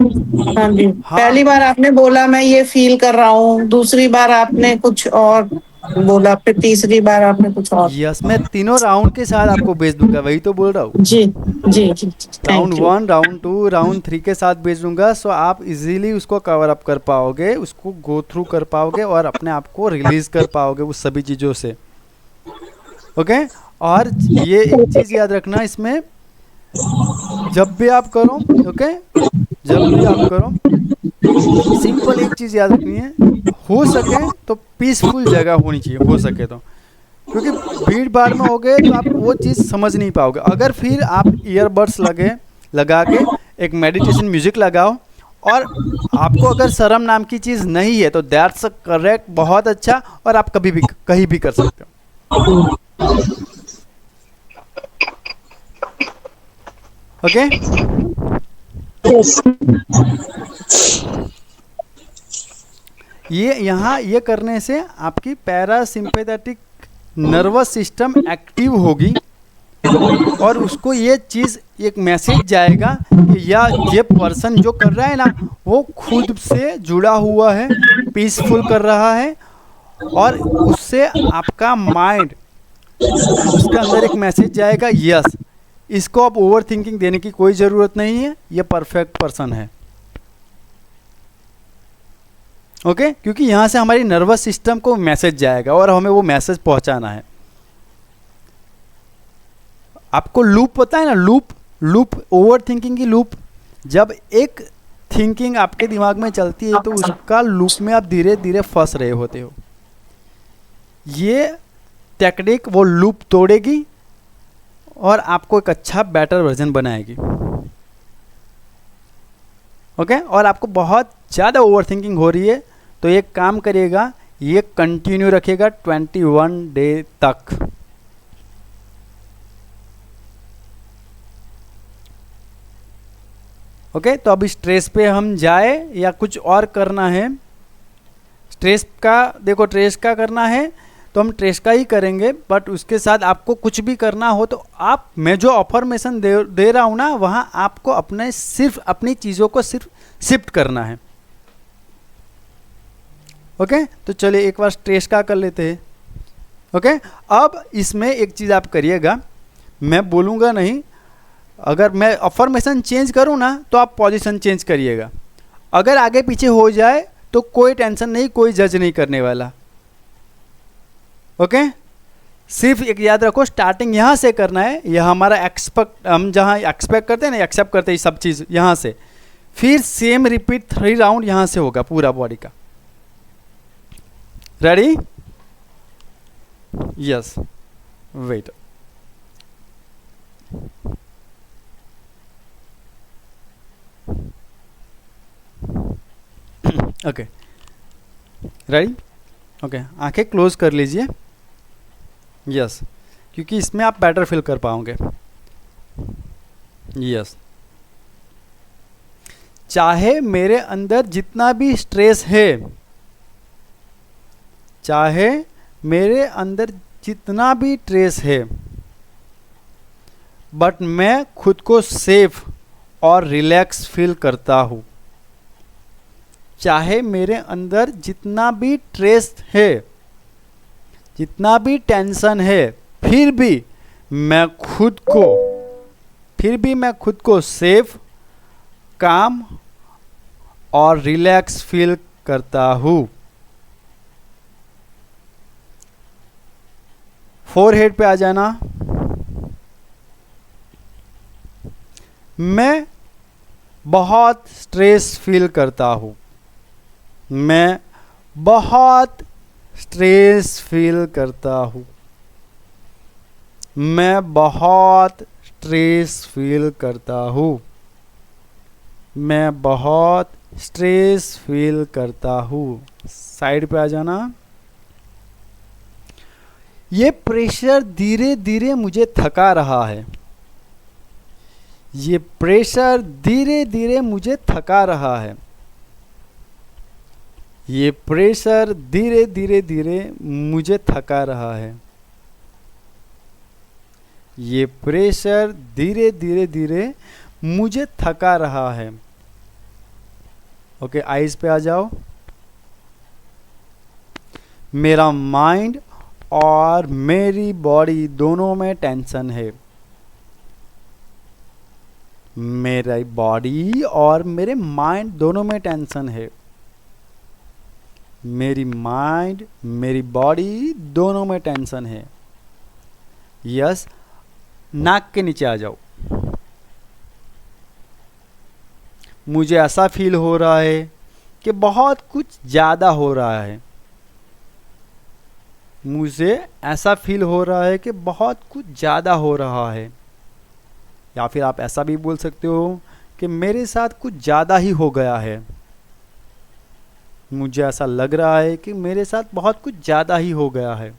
हाँ जी, हाँ। पहली बार आपने बोला मैं ये फील कर रहा हूँ, दूसरी बार आपने कुछ और बोला, फिर तीसरी बार आपने कुछ और। यस, मैं तीनों राउंड के साथ आपको भेज दूंगा, वही तो बोल रहा हूँ। जी जी जी, round thank you. 1, round 2, round 3 के साथ भेज दूंगा, सो आप इजीली उसको कवर अप कर पाओगे, उसको गो थ्रू कर पाओगे और अपने आप को रिलीज कर पाओगे उस सभी चीज़ों से। ओके। और ये एक चीज़ याद रखना इसमें, जब भी आप करो, ओके, जब भी आप करो, सिंपल एक चीज़ याद रखनी है, हो सके तो पीसफुल जगह होनी चाहिए, हो सके तो, क्योंकि भीड़ भाड़ में हो गए तो आप वो चीज़ समझ नहीं पाओगे। अगर फिर आप ईयरबड्स लगा के एक मेडिटेशन म्यूजिक लगाओ, और आपको अगर शर्म नाम की चीज़ नहीं है तो दैट्स करेक्ट, बहुत अच्छा, और आप कभी भी कहीं भी कर सकते हो। ओके। ये यहाँ ये करने से आपकी पैरासिम्पैथेटिक नर्वस सिस्टम एक्टिव होगी और उसको ये चीज़, एक मैसेज जाएगा कि ये पर्सन जो कर रहा है ना, वो खुद से जुड़ा हुआ है, पीसफुल कर रहा है, और उससे आपका माइंड, उसके अंदर एक मैसेज जाएगा, यस, इसको अब ओवर थिंकिंग देने की कोई ज़रूरत नहीं है, ये परफेक्ट पर्सन है। ओके, क्योंकि यहाँ से हमारी नर्वस सिस्टम को मैसेज जाएगा और हमें वो मैसेज पहुँचाना है। आपको लूप पता है ना, लूप ओवर थिंकिंग की लूप। जब एक थिंकिंग आपके दिमाग में चलती है तो उसका लूप में आप धीरे धीरे फंस रहे होते हो। ये टेक्निक वो लूप तोड़ेगी और आपको एक अच्छा बेटर वर्जन बनाएगी। ओके, और आपको बहुत ज़्यादा ओवर थिंकिंग हो रही है तो एक काम करिएगा, ये कंटिन्यू रखिएगा 21 डे तक। ओके, तो अब स्ट्रेस पे हम जाए या कुछ और करना है? स्ट्रेस का देखो, स्ट्रेस का करना है तो हम स्ट्रेस का ही करेंगे, बट उसके साथ आपको कुछ भी करना हो तो आप, मैं जो अफर्मेशन दे रहा हूँ ना, वहाँ आपको अपने सिर्फ अपनी चीज़ों को सिर्फ शिफ्ट करना है। ओके, तो चलिए एक बार स्ट्रेस का कर लेते हैं। ओके, अब इसमें एक चीज़ आप करिएगा, मैं बोलूँगा नहीं, अगर मैं अफर्मेशन चेंज करूँ ना तो आप पोजीशन चेंज करिएगा। अगर आगे पीछे हो जाए तो कोई टेंशन नहीं, कोई जज नहीं करने वाला। ओके, सिर्फ एक याद रखो, स्टार्टिंग यहाँ से करना है। यह हमारा एक्सपेक्ट, हम जहाँ एक्सपेक्ट करते हैं ना, एक्सेप्ट करते हैं सब चीज़ यहाँ से, फिर सेम रिपीट 3 राउंड यहाँ से होगा पूरा बॉडी का। Ready? Yes, wait. Okay, ready? Okay, आंखें क्लोज कर लीजिए। यस, क्योंकि इसमें आप बेटर फील कर पाओगे। यस, चाहे मेरे अंदर जितना भी स्ट्रेस है, चाहे मेरे अंदर जितना भी स्ट्रेस है, बट मैं खुद को सेफ और रिलैक्स फील करता हूँ। चाहे मेरे अंदर जितना भी स्ट्रेस है, जितना भी टेंशन है, फिर भी मैं खुद को सेफ, काम और रिलैक्स फील करता हूँ। फोरहेड पे आ जाना। मैं बहुत स्ट्रेस फील करता हूँ। मैं बहुत स्ट्रेस फील करता हूँ। मैं बहुत स्ट्रेस फील करता हूँ। मैं बहुत स्ट्रेस फील करता हूँ। साइड पे आ जाना। ये प्रेशर धीरे धीरे मुझे थका रहा है। ये प्रेशर धीरे धीरे मुझे थका रहा है। ये प्रेशर धीरे धीरे मुझे थका रहा है। ये प्रेशर धीरे धीरे मुझे थका रहा है। ओके, आइज पे आ जाओ। मेरा माइंड और मेरी बॉडी दोनों में टेंशन है। मेरी बॉडी और मेरे माइंड दोनों में टेंशन है। मेरी माइंड, मेरी बॉडी दोनों में टेंशन है। यस, नाक के नीचे आ जाओ। मुझे ऐसा फील हो रहा है कि बहुत कुछ ज़्यादा हो रहा है। मुझे ऐसा फील हो रहा है कि बहुत कुछ ज़्यादा हो रहा है। या फिर आप ऐसा भी बोल सकते हो कि मेरे साथ कुछ ज़्यादा ही हो गया है। मुझे ऐसा लग रहा है कि मेरे साथ बहुत कुछ ज़्यादा ही हो गया है।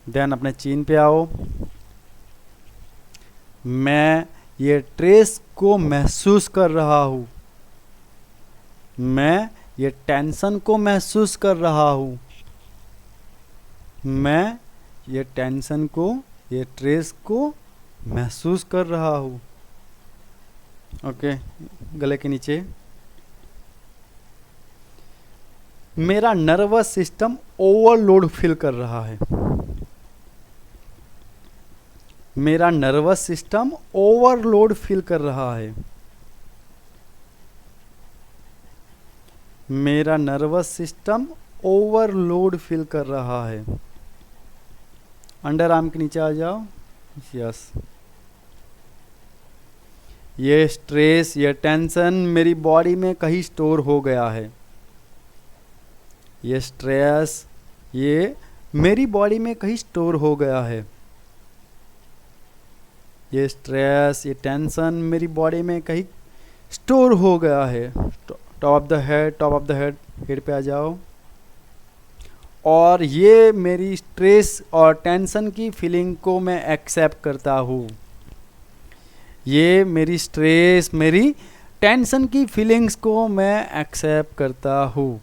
देन अपने चीन पे आओ। मैं ये स्ट्रेस को महसूस कर रहा हूँ। मैं ये टेंशन को महसूस कर रहा हूँ। मैं ये टेंशन को, ये स्ट्रेस को महसूस कर रहा हूँ। ओके, गले के नीचे। मेरा नर्वस सिस्टम ओवरलोड फील कर रहा है। मेरा नर्वस सिस्टम ओवरलोड फील कर रहा है। मेरा नर्वस सिस्टम ओवरलोड फील कर रहा है। अंडर आर्म के नीचे आ जाओ। यस, ये स्ट्रेस, ये टेंशन मेरी बॉडी में कहीं स्टोर हो गया है। ये स्ट्रेस, ये मेरी बॉडी में कहीं स्टोर हो गया है। ये स्ट्रेस, ये टेंशन मेरी बॉडी में कहीं स्टोर हो गया है। Top of the head, top of the head, head पे आ जाओ। और ये मेरी स्ट्रेस और टेंशन की फीलिंग को मैं एक्सेप्ट करता हूँ। ये मेरी स्ट्रेस, मेरी टेंशन की फीलिंग्स को मैं एक्सेप्ट करता हूँ।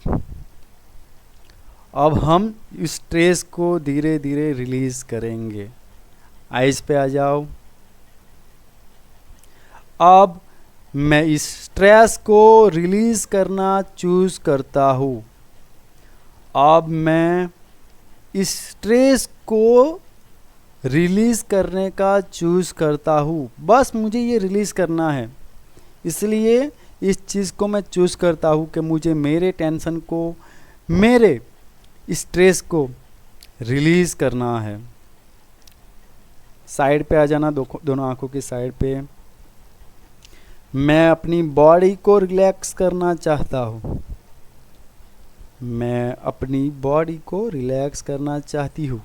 अब हम इस स्ट्रेस को धीरे धीरे रिलीज करेंगे। आइज पे आ जाओ। अब मैं इस स्ट्रेस को रिलीज करना चूज करता हूँ। अब मैं इस स्ट्रेस को रिलीज करने का चूज करता हूँ। बस मुझे ये रिलीज करना है, इसलिए इस चीज़ को मैं चूज करता हूँ कि मुझे मेरे टेंशन को, मेरे स्ट्रेस को रिलीज करना है। साइड पे आ जाना, दोनों आंखों की साइड पे। मैं अपनी बॉडी को रिलैक्स करना चाहता हूँ। मैं अपनी बॉडी को रिलैक्स करना चाहती हूँ।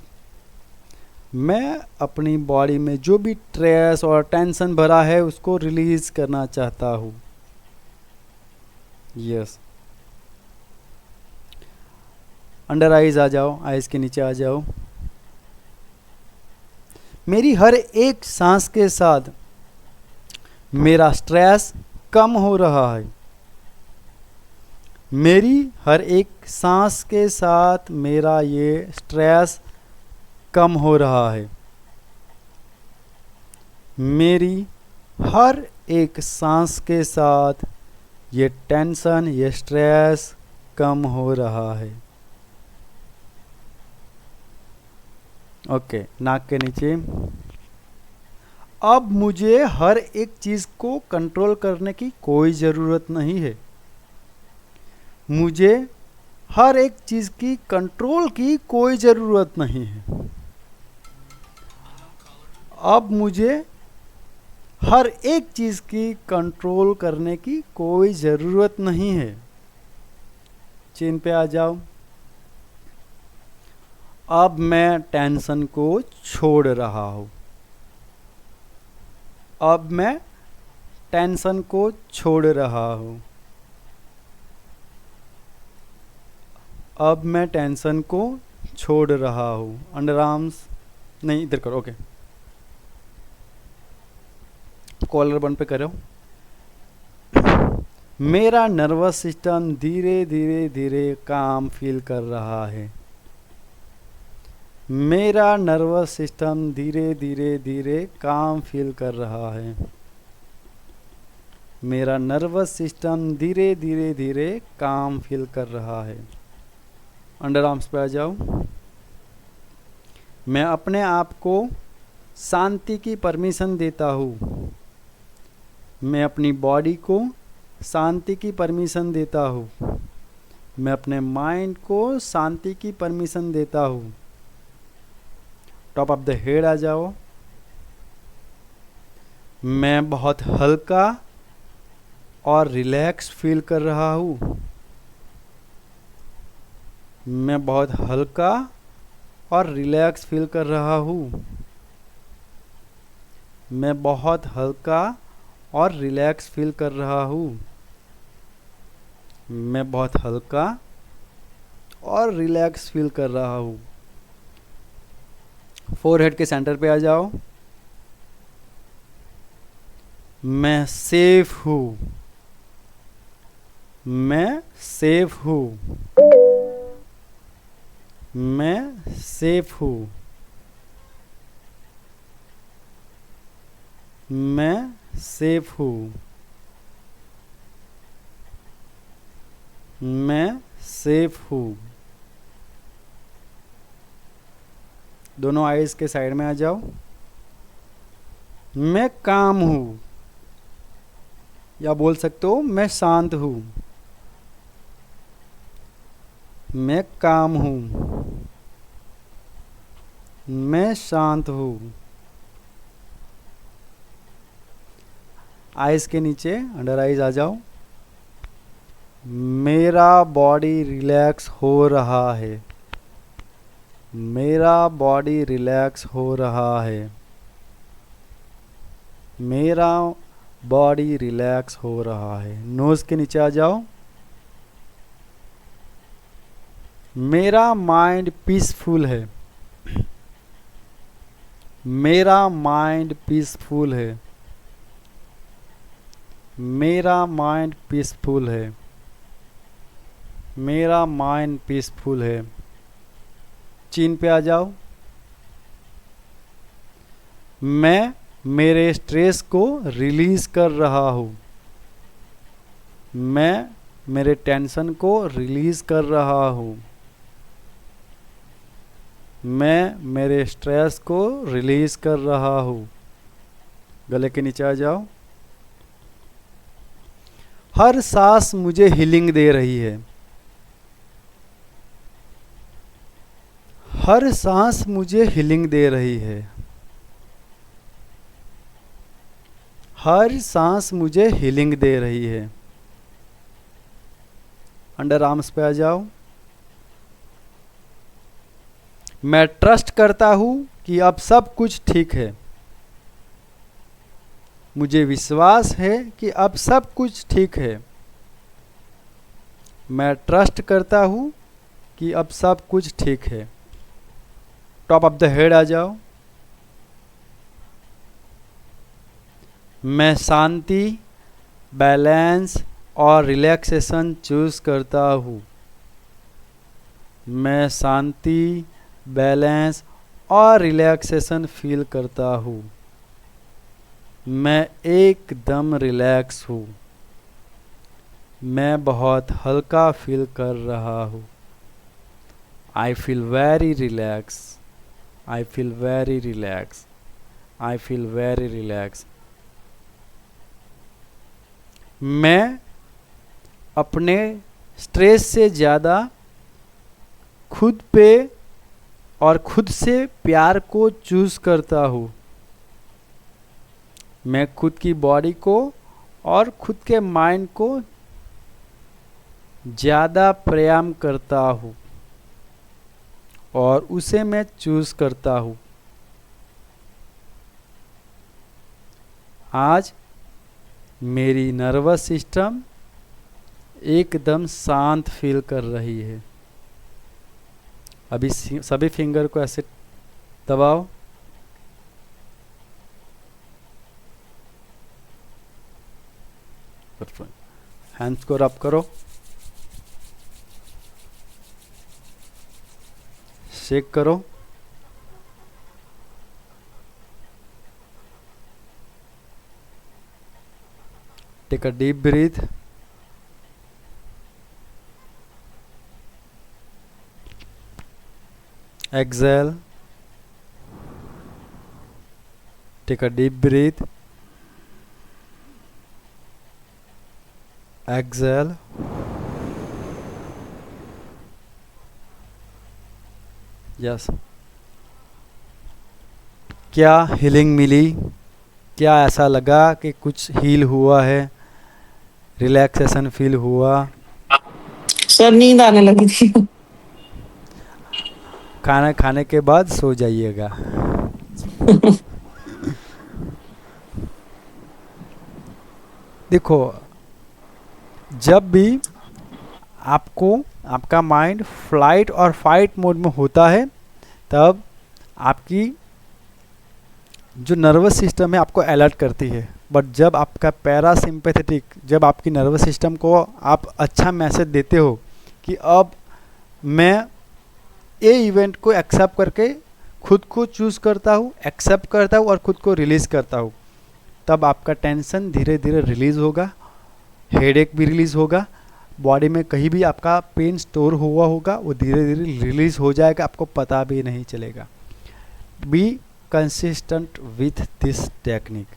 मैं अपनी बॉडी में जो भी स्ट्रेस और टेंशन भरा है उसको रिलीज करना चाहता हूँ। यस, अंडर आइज आ जाओ, आइज के नीचे आ जाओ। मेरी हर एक सांस के साथ मेरा स्ट्रेस कम हो रहा है। मेरी हर एक सांस के साथ मेरा ये स्ट्रेस कम हो रहा है। मेरी हर एक सांस के साथ ये टेंशन, ये स्ट्रेस कम हो रहा है। ओके, नाक के नीचे। अब मुझे हर एक चीज़ को कंट्रोल करने की कोई ज़रूरत नहीं है। मुझे हर एक चीज़ की कंट्रोल की कोई ज़रूरत नहीं है। अब मुझे हर एक चीज़ की कंट्रोल करने की कोई ज़रूरत नहीं है। चिन पे आ जाओ। अब मैं टेंशन को छोड़ रहा हूँ। अब मैं टेंशन को छोड़ रहा हूँ। अब मैं टेंशन को छोड़ रहा हूँ। अंडर आर्म्स नहीं, इधर करो। ओके, कॉलर बन पे करो। मेरा नर्वस सिस्टम धीरे धीरे धीरे काम फील कर रहा है। मेरा नर्वस सिस्टम धीरे धीरे धीरे काम फील कर रहा है। मेरा नर्वस सिस्टम धीरे धीरे धीरे काम फील कर रहा है। अंडर आर्म्स पे आ जाओ। मैं अपने आप को शांति की परमिशन देता हूँ। मैं अपनी बॉडी को शांति की परमिशन देता हूँ। मैं अपने माइंड को शांति की परमिशन देता हूँ। टॉप ऑफ द हेड आ जाओ। मैं बहुत हल्का और रिलैक्स फील कर रहा हूँ। मैं बहुत हल्का और रिलैक्स फील कर रहा हूँ। मैं बहुत हल्का और रिलैक्स फील कर रहा हूँ। मैं बहुत हल्का और रिलैक्स फील कर रहा हूँ। फोरहेड के सेंटर पे आ जाओ। मैं सेफ हूँ। मैं सेफ हूँ। मैं सेफ हूँ। मैं सेफ हूँ। मैं सेफ हूँ। दोनों आईज के साइड में आ जाओ। मैं काम हूँ, या बोल सकते हो मैं शांत हूँ। मैं काम हूँ, मैं शांत हूँ। आइज के नीचे अंडर आइज आ जाओ। मेरा बॉडी रिलैक्स हो रहा है, मेरा बॉडी रिलैक्स हो रहा है, मेरा बॉडी रिलैक्स हो रहा है। नोज के नीचे आ जाओ। मेरा माइंड पीसफुल है, मेरा माइंड पीसफुल है, मेरा माइंड पीसफुल है, मेरा माइंड पीसफुल है। चिन पे आ जाओ। मैं मेरे स्ट्रेस को रिलीज कर रहा हूँ, मैं मेरे टेंशन को रिलीज कर रहा हूँ, मैं मेरे स्ट्रेस को रिलीज कर रहा हूँ। गले के नीचे आ जाओ। हर सांस मुझे हीलिंग दे रही है, हर सांस मुझे हीलिंग दे रही है, हर सांस मुझे हीलिंग दे रही है। अंडर आर्म्स पे आ जाओ। मैं ट्रस्ट करता हूँ कि अब सब कुछ ठीक है, मुझे विश्वास है कि अब सब कुछ ठीक है। मैं ट्रस्ट करता हूँ कि अब सब कुछ ठीक है। टॉप ऑफ द हेड आ जाओ। मैं शांति, बैलेंस और रिलैक्सेशन चूज करता हूँ। मैं शांति, बैलेंस और रिलैक्सेशन फील करता हूँ। मैं एकदम रिलैक्स हूँ, मैं बहुत हल्का फील कर रहा हूँ। आई फील वेरी रिलैक्स, आई फील वेरी रिलैक्स, आई फील वेरी रिलैक्स। मैं अपने स्ट्रेस से ज़्यादा खुद पे और खुद से प्यार को चूज करता हूँ। मैं खुद की बॉडी को और खुद के माइंड को ज़्यादा प्रेम करता हूँ और उसे मैं चूज करता हूँ। आज मेरी नर्वस सिस्टम एकदम शांत फील कर रही है। अभी सभी फिंगर को ऐसे दबाओ। हैंड्स को रब करो, शेक करो। Take a deep breath. Exhale. Take a deep breath. Exhale. Yes. क्या हीलिंग मिली? क्या ऐसा लगा कि कुछ हील हुआ है, रिलैक्सेशन फील हुआ? सर नींद आने लगी थी। खाना खाने के बाद सो जाइएगा। देखो, जब भी आपको आपका माइंड फ्लाइट और फाइट मोड में होता है, तब आपकी जो नर्वस सिस्टम है आपको अलर्ट करती है। बट जब आपका पैरासिम्पैथेटिक, जब आपकी नर्वस सिस्टम को आप अच्छा मैसेज देते हो कि अब मैं ये इवेंट को एक्सेप्ट करके खुद को चूज़ करता हूँ, एक्सेप्ट करता हूँ और खुद को रिलीज़ करता हूँ, तब आपका टेंशन धीरे धीरे रिलीज़ होगा, हेडेक भी रिलीज़ होगा, बॉडी में कहीं भी आपका पेन स्टोर हुआ होगा वो धीरे धीरे रिलीज़ हो जाएगा, आपको पता भी नहीं चलेगा। Be consistent with this technique.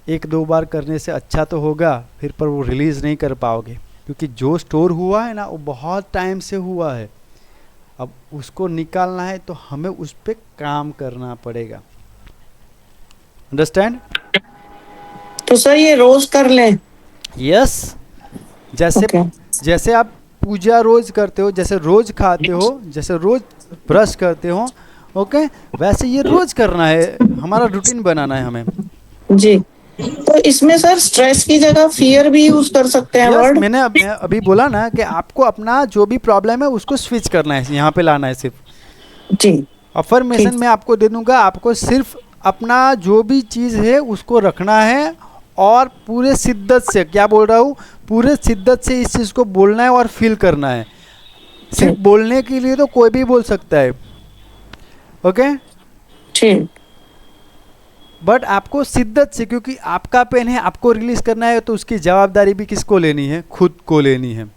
एक दो बार करने से अच्छा तो होगा, फिर पर वो रिलीज़ नहीं कर पाओगे, क्योंकि जो स्टोर हुआ है ना वो बहुत टाइम से हुआ है। अब उसको निकालना है तो हमें उस पर काम करना पड़ेगा। अंडरस्टैंड? तो सर ये रोज कर लें? यस। जैसे Okay. जैसे आप पूजा रोज करते हो, जैसे रोज खाते हो, जैसे रोज ब्रश करते हो, ओके, वैसे ये रोज करना है, हमारा रूटीन बनाना है हमें। जी। तो इसमें सर स्ट्रेस की जगह फियर भी यूज कर सकते हैं यस, वर्ड? मैं अभी बोला ना कि आपको अपना जो भी प्रॉब्लम है उसको स्विच करना है, यहाँ पे लाना है सिर्फ। जी। अफर्मेशन ठीक। में आपको दे दूंगा, आपको सिर्फ अपना जो भी चीज़ है उसको रखना है और पूरे शिद्दत से, क्या बोल रहा हूँ, पूरे शिद्दत से इस चीज़ को बोलना है और फील करना है। सिर्फ बोलने के लिए तो कोई भी बोल सकता है, ओके, ठीक। बट आपको शिद्दत से, क्योंकि आपका पेन है, आपको रिलीज करना है, तो उसकी जवाबदारी भी किसको लेनी है? खुद को लेनी है।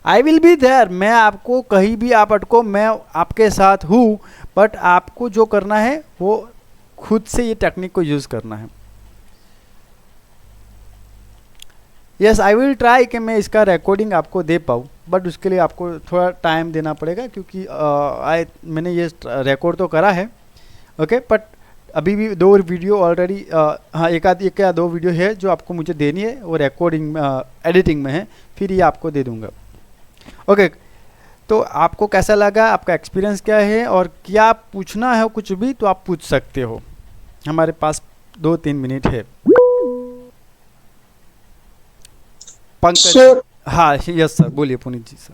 आई विल बी देयर, मैं आपको कहीं भी आप अटको, मैं आपके साथ हूँ, बट आपको जो करना है वो खुद से ये टेक्निक को यूज़ करना है। यस, आई विल ट्राई कि मैं इसका रिकॉर्डिंग आपको दे पाऊँ, बट उसके लिए आपको थोड़ा टाइम देना पड़ेगा, क्योंकि मैंने ये रिकॉर्ड तो करा है, ओके, बट अभी भी 2 वीडियो ऑलरेडी, हाँ, एक या 2 वीडियो है जो आपको मुझे देनी है, वो रिकॉर्डिंग एडिटिंग में है, फिर ये आपको दे दूंगा। ओके, तो आपको कैसा लगा, आपका एक्सपीरियंस क्या है, और क्या पूछना है कुछ भी तो आप पूछ सकते हो, हमारे पास 2-3 मिनट है। पंकज, सर हाँ, यस सर, बोलिए Puneet ji sir.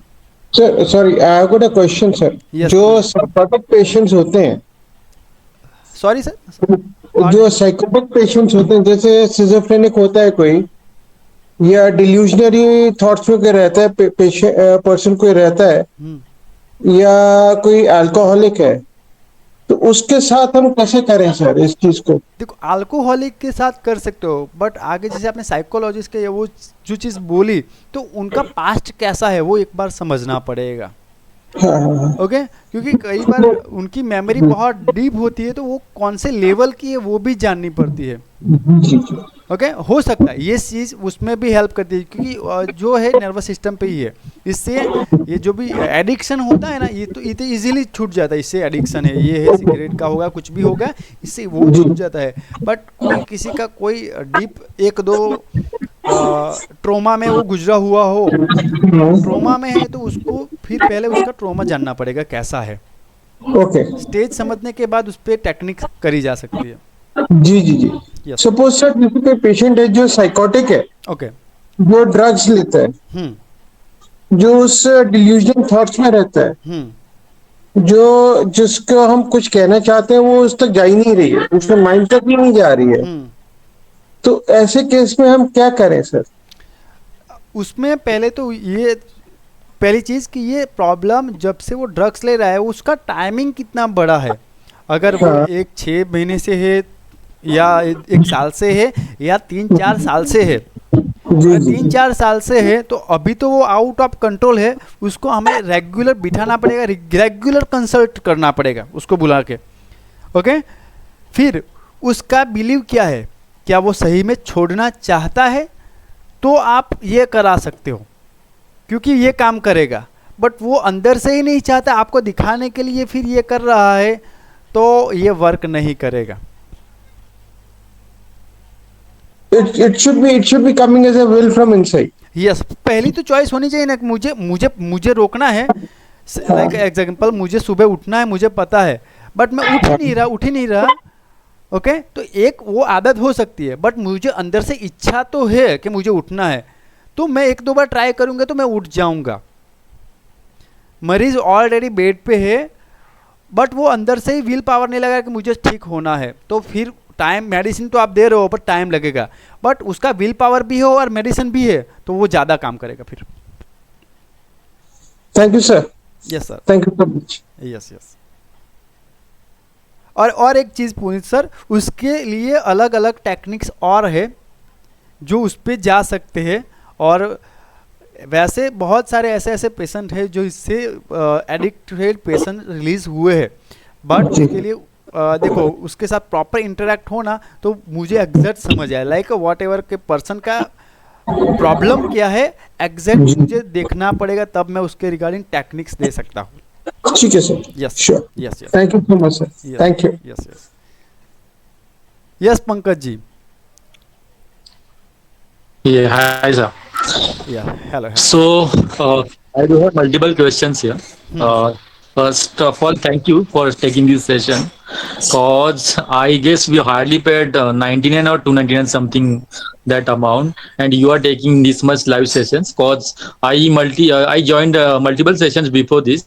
Sir sorry, I have got a question sir. Yes, जो please. साइकोटिक पेशेंट्स होते हैं, सॉरी सर, जो साइकोटिक पेशेंट्स होते हैं, जैसे सिजोफ्रेनिक होता है कोई, या डिल्यूजनरी थॉट्स में कोई रहता है, पर्सन कोई रहता है, या कोई अल्कोहलिक है, तो उसके साथ हम कैसे करें सर इस चीज को? देखो, अल्कोहलिक के साथ कर सकते हो, बट आगे जैसे आपने साइकोलॉजिस्ट के वो जो चीज़ बोली, तो उनका पास्ट कैसा है वो एक बार समझना पड़ेगा, हाँ हाँ हाँ। ओके, क्योंकि कई बार उनकी मेमोरी बहुत डीप होती है, तो वो कौन से लेवल की है वो भी जाननी पड़ती है, जी जी। ओके, हो सकता है ये चीज़ उसमें भी हेल्प करती है, क्योंकि जो है नर्वस सिस्टम पे ही है, इससे ये जो भी एडिक्शन होता है ना, ये तो इजीली छूट जाता है, इससे एडिक्शन है, ये है सिगरेट का होगा, कुछ भी होगा, इससे वो छूट जाता है। बट कोई किसी का कोई डीप 1-2 ट्रोमा में वो गुजरा हुआ हो, ट्रोमा में है, तो उसको फिर पहले उसका ट्रोमा जानना पड़ेगा कैसा है, ओके। स्टेज समझने के बाद उस पर टेक्निक करी जा सकती है। जी जी जी। Yes. सपोज सर किसी कोई पेशेंट है जो साइकोटिक है, ओके, जो ड्रग्स लेता है, जो उस डिल्यूजन थॉट्स में रहता है, जो जिसको हम कुछ कहना चाहते हैं वो उस तक जा ही नहीं रही है, उसके माइंड तक ही नहीं जा रही है, तो ऐसे केस में हम क्या करें सर? उसमें पहले तो ये पहली चीज़ कि ये प्रॉब्लम जब से वो ड्रग्स ले रहा है उसका टाइमिंग कितना बड़ा है, अगर वो हाँ। 6 महीने से है, या 1 साल से है, या 3-4 साल से है, जी अगर जी 3-4 साल से है, तो अभी तो वो आउट ऑफ कंट्रोल है, उसको हमें रेगुलर बिठाना पड़ेगा, रेगुलर कंसल्ट करना पड़ेगा उसको बुला के, ओके। फिर उसका बिलीव क्या है, क्या वो सही में छोड़ना चाहता है, तो आप ये करा सकते हो, क्योंकि ये काम करेगा, बट वो अंदर से ही नहीं चाहता, आपको दिखाने के लिए फिर ये कर रहा है, तो ये वर्क नहीं करेगा। it should be coming as a will from inside. Yes, पहली तो चॉइस होनी चाहिए ना कि मुझे मुझे मुझे रोकना है, लाइक एग्जांपल, मुझे सुबह उठना है, मुझे पता है, बट मैं उठ ही नहीं रहा, ओके, तो एक वो आदत हो सकती है, बट मुझे अंदर से इच्छा तो है कि मुझे उठना है, तो मैं 1-2 बार ट्राई करूंगा तो मैं उठ जाऊंगा। मरीज ऑलरेडी बेड पे है, बट वो अंदर से ही विल पावर नहीं लगा कि मुझे ठीक होना है, तो फिर टाइम, मेडिसिन तो आप दे रहे हो बट टाइम लगेगा, बट उसका विल पावर भी हो और मेडिसिन भी है, तो वो ज़्यादा काम करेगा फिर। Thank you sir. Yes sir, thank you so much. Yes yes. और एक चीज़ पुनीत सर, उसके लिए अलग अलग टेक्निक्स और है जो उस पर जा सकते हैं, और वैसे बहुत सारे ऐसे पेशेंट हैं जो इससे एडिक्टेड पेशेंट रिलीज हुए हैं, बट उसके लिए देखो उसके साथ प्रॉपर इंटरेक्ट होना, तो मुझे एग्जैक्ट समझ आया, लाइक वॉट एवर के पर्सन का प्रॉब्लम क्या है एग्जैक्ट मुझे देखना पड़ेगा, तब मैं उसके रिगार्डिंग टेक्निक्स दे सकता हूँ। ठीक है sir, yes sure, yes yes thank you so much sir, yes thank you. Yes yes yes Pankaj ji. Yeah, hi, sir. Yeah hello hello. So, I do have multiple questions here. Hmm Uh, First of all, thank you for taking this session. Cause I guess we hardly paid 99 or 299 something that amount, and you are taking this much live sessions. Cause I joined multiple sessions before this,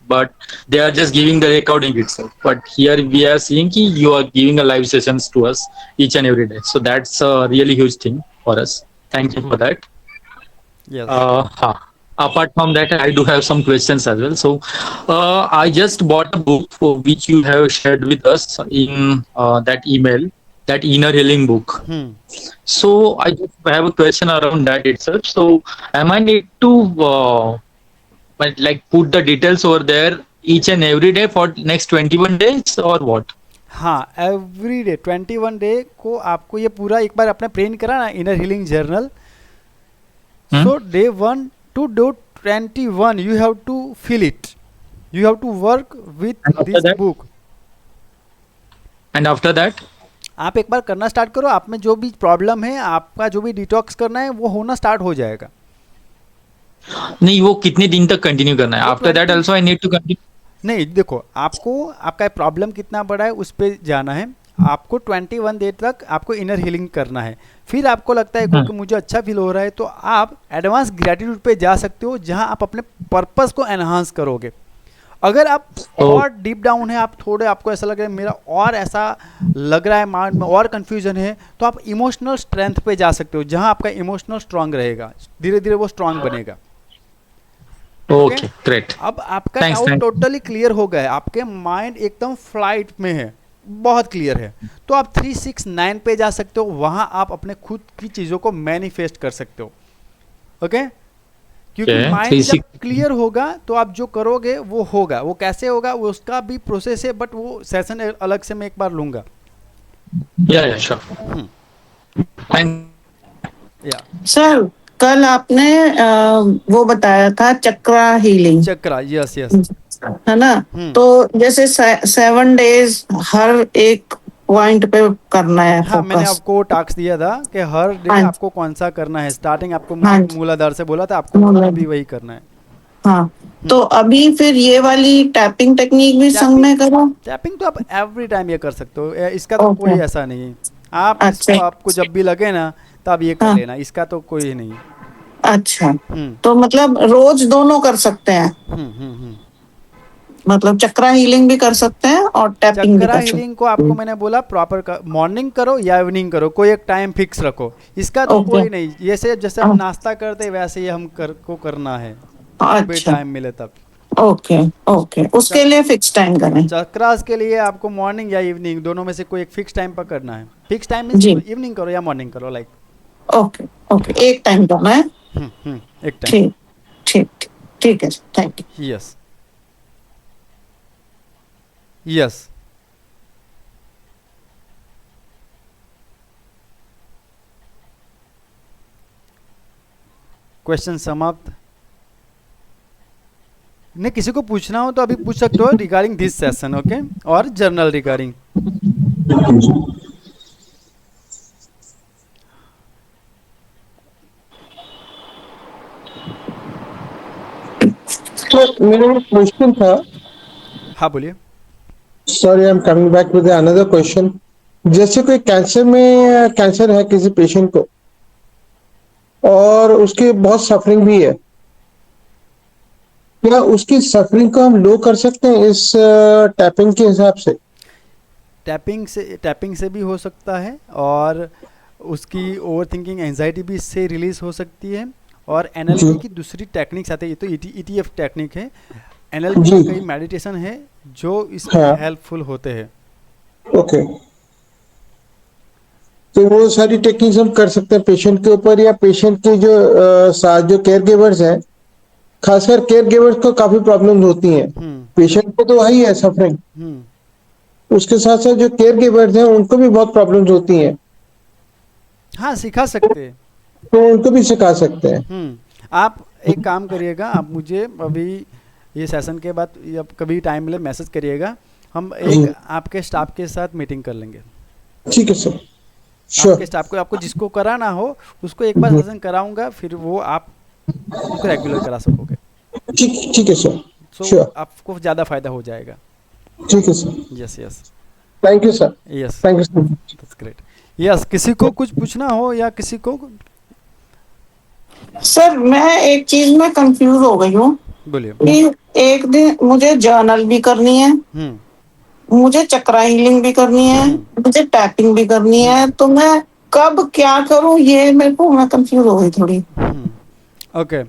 but they are just giving the recording itself. But here we are seeing ki you are giving a live sessions to us each and every day. So that's a really huge thing for us. Thank you for that. Yes Uh, Apart from that, I do have some questions as well. So, I just bought a book for which you have shared with us in that email, that inner healing book. Hmm So, I just have a question around that itself. So, am I need to like put the details over there each and every day for next 21 days or what? हाँ, every day 21 day को आपको ये पूरा एक बार अपने print करा ना inner healing journal. Hmm? So day 1 to day 21 you have to fill it, you have to work with And after this that? book। And after that? आप एक बार करना स्टार्ट करो, आप में जो भी प्रॉब्लम है, आपका जो भी डिटॉक्स करना है वो होना स्टार्ट हो जाएगा। नहीं, वो कितने दिन तक कंटिन्यू करना है? वो after that 20 also I need to continue? नहीं, देखो आपको आपका प्रॉब्लम कितना बड़ा है उस पर जाना है। आपको 21 डे तक आपको इनर हीलिंग करना है। फिर आपको लगता है कि मुझे अच्छा फील हो रहा है तो आप एडवांस ग्रेटिट्यूड पे जा सकते हो, जहां आप अपने पर्पस को एनहांस करोगे। अगर आप और डीप डाउन है, आप थोड़े आपको ऐसा लग रहा है मेरा और ऐसा लग रहा है माइंड में और कंफ्यूजन है, तो आप इमोशनल स्ट्रेंथ पे जा सकते हो, जहां आपका इमोशनल स्ट्रांग रहेगा, धीरे धीरे वो स्ट्रांग बनेगा। Okay, great. अब आपका Thanks, doubt thanks. Totally clear हो गया है, आपके माइंड एकदम फ्लाइट में है, बहुत क्लियर है, तो आप 369 पे जा सकते हो, वहां आप अपने खुद की चीजों को मैनिफेस्ट कर सकते हो। ओके, क्योंकि Okay, माइंड जब 369 क्लियर होगा तो आप जो करोगे वो होगा। वो कैसे होगा वो उसका भी प्रोसेस है, बट वो सेशन अलग से मैं एक बार लूंगा। या श्योर। थैंक या सर कल आपने वो बताया था चक्रा हीलिंग, चक्रा, यस यस। है ना? तो जैसे 7 डेज हर एक पॉइंट पे करना है हाँ, मैंने फोकस। आपको टास्क दिया था कि हर डे हाँ। आपको कौन सा करना है। स्टार्टिंग आपको हाँ। मूलाधार से बोला था, आपको मूलाधार। भी वही करना है। हाँ, तो अभी फिर ये वाली टैपिंग टेक्निक भी संग में करो? टैपिंग तो आप एवरी टाइम ये कर सकते हो, इसका तो Okay. कोई ऐसा नहीं है। आप अच्छा। इसको आपको जब भी लगे ना तब ये कर हाँ। लेना, इसका तो कोई नहीं। अच्छा, हम्म तो मतलब रोज दोनों कर सकते हैं? हम्म। मतलब चक्रा हीलिंग भी कर सकते हैं और टैपिंग भी चक्रा कर सकते हीलिंग को आपको मैंने बोला प्रॉपर मॉर्निंग करो या इवनिंग करो, कोई एक टाइम फिक्स रखो, इसका तो Okay. कोई नहीं। जैसे हम हाँ। नाश्ता करते हैं वैसे ही हम को करना है, हैं? जब भी अच्छा, टाइम मिले तब। ओके ओके, उसके लिए फिक्स टाइम करें? चक्रास के लिए आपको मॉर्निंग या इवनिंग दोनों में से कोई एक फिक्स टाइम पर करना है। फिक्स टाइम जी। मीन्स इवनिंग करो या मॉर्निंग करो, लाइक ओके ओके, एक टाइम करना है? एक टाइम। ठीक ठीक ठीक है, thank you. Yes yes. Question समाप्त। ने किसी को पूछना हो तो अभी पूछ सकते हो रिगार्डिंग दिस सेशन, ओके, और जर्नल रिगार्डिंग। तो मेरा क्वेश्चन था, हाँ बोलिए। Sorry I am coming back with another question. जैसे कोई कैंसर है किसी पेशेंट को और उसकी बहुत सफरिंग भी है, क्या उसकी सफरिंग को हम लो कर सकते हैं इस टैपिंग के हिसाब से? टैपिंग से भी हो सकता है, और उसकी ओवर थिंकिंग एंजाइटी भी इससे रिलीज हो सकती है। और एनएलपी की दूसरी टेक्निक्स आती है, ये तो ईटीएफ टेक्निक है। एनएलपी जी। कई मेडिटेशन है जो इसमें हाँ। हेल्पफुल होते हैं। ओके, तो वो सारी टेक्निक्स हम कर सकते हैं पेशेंट के ऊपर, या पेशेंट के जो साथ जो केयर गिवर्स हैं, खासकर केयर गिवर्स को काफी प्रॉब्लम्स होती हैं। पेशेंट को तो वही है सफरिंग, उसके साथ साथ जो केयर गिवर्स हैं उनको भी बहुत प्रॉब्लम्स होती हैं, हाँ, सिखा सकते हैं। तो उनको भी सिखा सकते हैं। आप एक काम करिएगा, आप मुझे अभी ये सेशन के बाद जब कभी टाइम मिले मैसेज करिएगा, हम एक आपके स्टाफ के साथ मीटिंग कर लेंगे। ठीक है सर, आपके श्योर। स्टाफ को, आपको जिसको कराना हो उसको एक बार सेशन कराऊंगा, फिर वो आप उनको रेगुलर करा सकोगे। ठीक है सर, सो श्योर। आपको ज़्यादा फायदा हो जाएगा। ठीक है sir, yes yes thank you sir, yes, thank you so much. That's great. Yes, किसी को कुछ पूछना हो या किसी को? सर मैं एक चीज में कंफ्यूज हो गई हूँ बोलिए। कि एक दिन मुझे जर्नल भी करनी है, मुझे चक्रा हीलिंग भी करनी है, मुझे टैपिंग भी करनी है, तो मैं कब क्या करूँ ये मैं कंफ्यूज हो गई थोड़ी। ओके,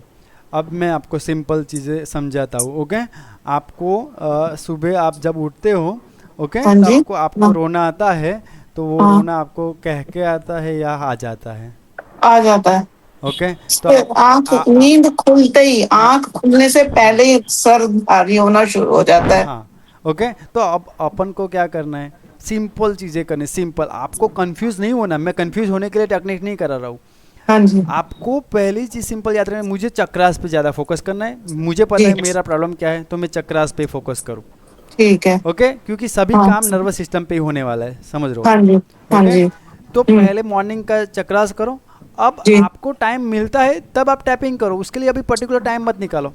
अब मैं आपको सिंपल चीज़ें समझाता हूँ। ओके, आपको सुबह आप जब उठते हो, ओके, हाँ तो जी, आपको हाँ। रोना आता है, तो वो हाँ। रोना आपको कह के आता है या आ जाता है? आ जाता है। ओके, तो आप आंख नींद खुलते ही, आंख खुलने से पहले ही सर भारी होना शुरू हो जाता है। हाँ, ओके, तो अब अपन को क्या करना है? सिंपल चीज़ें करनी, सिंपल। आपको कंफ्यूज नहीं होना, मैं कंफ्यूज होने के लिए टेक्निक नहीं करा रहा हूँ। हाँ जी, आपको पहली चीज सिंपल याद रखना है, मुझे चक्रास पे ज़्यादा फोकस करना है। मुझे पता है जी। मेरा प्रॉब्लम क्या है, तो मैं चक्रास पे फोकस करूँ। ठीक है। ओके, क्योंकि सभी हाँ। काम नर्वस सिस्टम पे ही होने वाला है, समझ रहे हाँ हो? जी, हाँ ओके, जी। तो पहले मॉर्निंग का चक्रास करो। अब जी, आपको टाइम मिलता है तब आप टैपिंग करो, उसके लिए अभी पर्टिकुलर टाइम मत निकालो।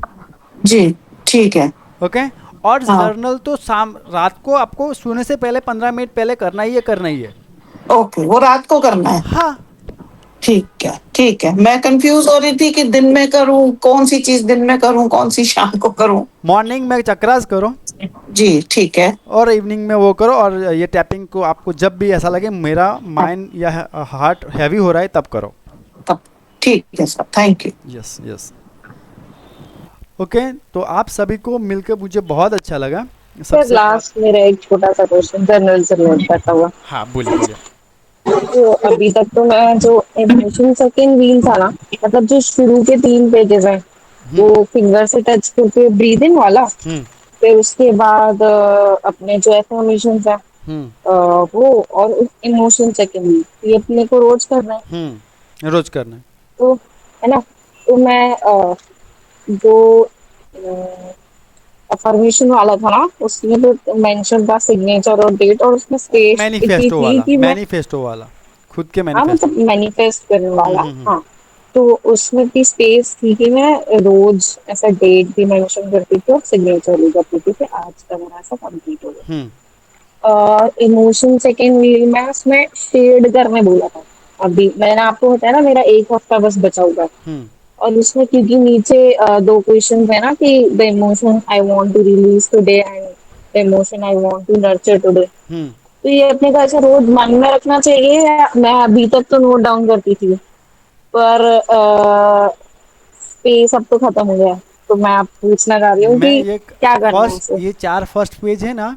जी, ठीक है। ओके, और हाँ। जर्नल तो शाम रात को आपको सोने से पहले 15 मिनट पहले करना ही है, करना ही है। ओके, वो रात को करना है। हाँ, ठीक है, ठीक है। मैं कंफ्यूज हो रही थी कि दिन में करूं, कौन सी चीज दिन में करूं, कौन सी शाम को करूं। मॉर्निंग में चक्रास करो जी, ठीक है। और इवनिंग में वो करो, और ये टैपिंग को आपको जब भी ऐसा लगे मेरा हाँ, माइंड या हार्ट हैवी हो रहा है तब करो। तब ठीक है sir, thank you. Yes yes, okay, तो आप सभी को मिलकर मुझे बहुत अच्छा लगा। सर सबसे लास्ट मेरा एक छोटा सा क्वेश्चन जर्नल से रिलेट करता हुआ। हाँ, बोलिए बोलिए। तो अभी तक तो मैं जो इमोशन सेकंड व्हील था ना, मतलब जो शुरू के 3 पेजेस हैं, वो फिंगर से टच करके ब्रीदिंग वाला, हम्म फिर उसके बाद अपने जो एफर्मेशंस है, हम्म वो, और इमोशन सेकंड व्हील, ये अपने को रोज करना है। रोज करना है। तो है ना, तो मैं जो अफर्मेशन वाला था ना, उसमें तो मेंशन था सिग्नेचर और डेट, और उसमें स्पेस इतनी मैनिफेस्टो थी वाला, कि मैं, मैनिफेस्टो वाला, खुद के हाँ मैनिफेस्टो। मतलब मैनिफेस्ट करने वाला, हम्म। हाँ। तो उसमें इतनी स्पेस थी कि मैं रोज ऐसा डेट भी मेंशन करती थी और सिग्नेचर भी करती थी कि आज का मेरा ऐसा कंप्लीट हो हम्म गया। इमोशन सेकेंड वील में उसमें शेड करने बोला था। अभी मैंने आपको बताया ना, मेरा 1 हफ्ता बस बचा हुआ है। हम्म और उसमें क्योंकि नीचे 2 क्वेश्चन है ना, कि the emotion I want to release today and the emotion I want to nurture today, hmm तो ये अपने को ऐसे रोज मन में रखना चाहिए, या मैं अभी तक तो नोट डाउन करती थी, पर स्पेस अब तो खत्म हो गया है। तो मैं आप पूछना चाह रही हूँ मैं कि ये क्या करना है फर्स्ट, इसे। ये 4 फर्स्ट पेज है ना,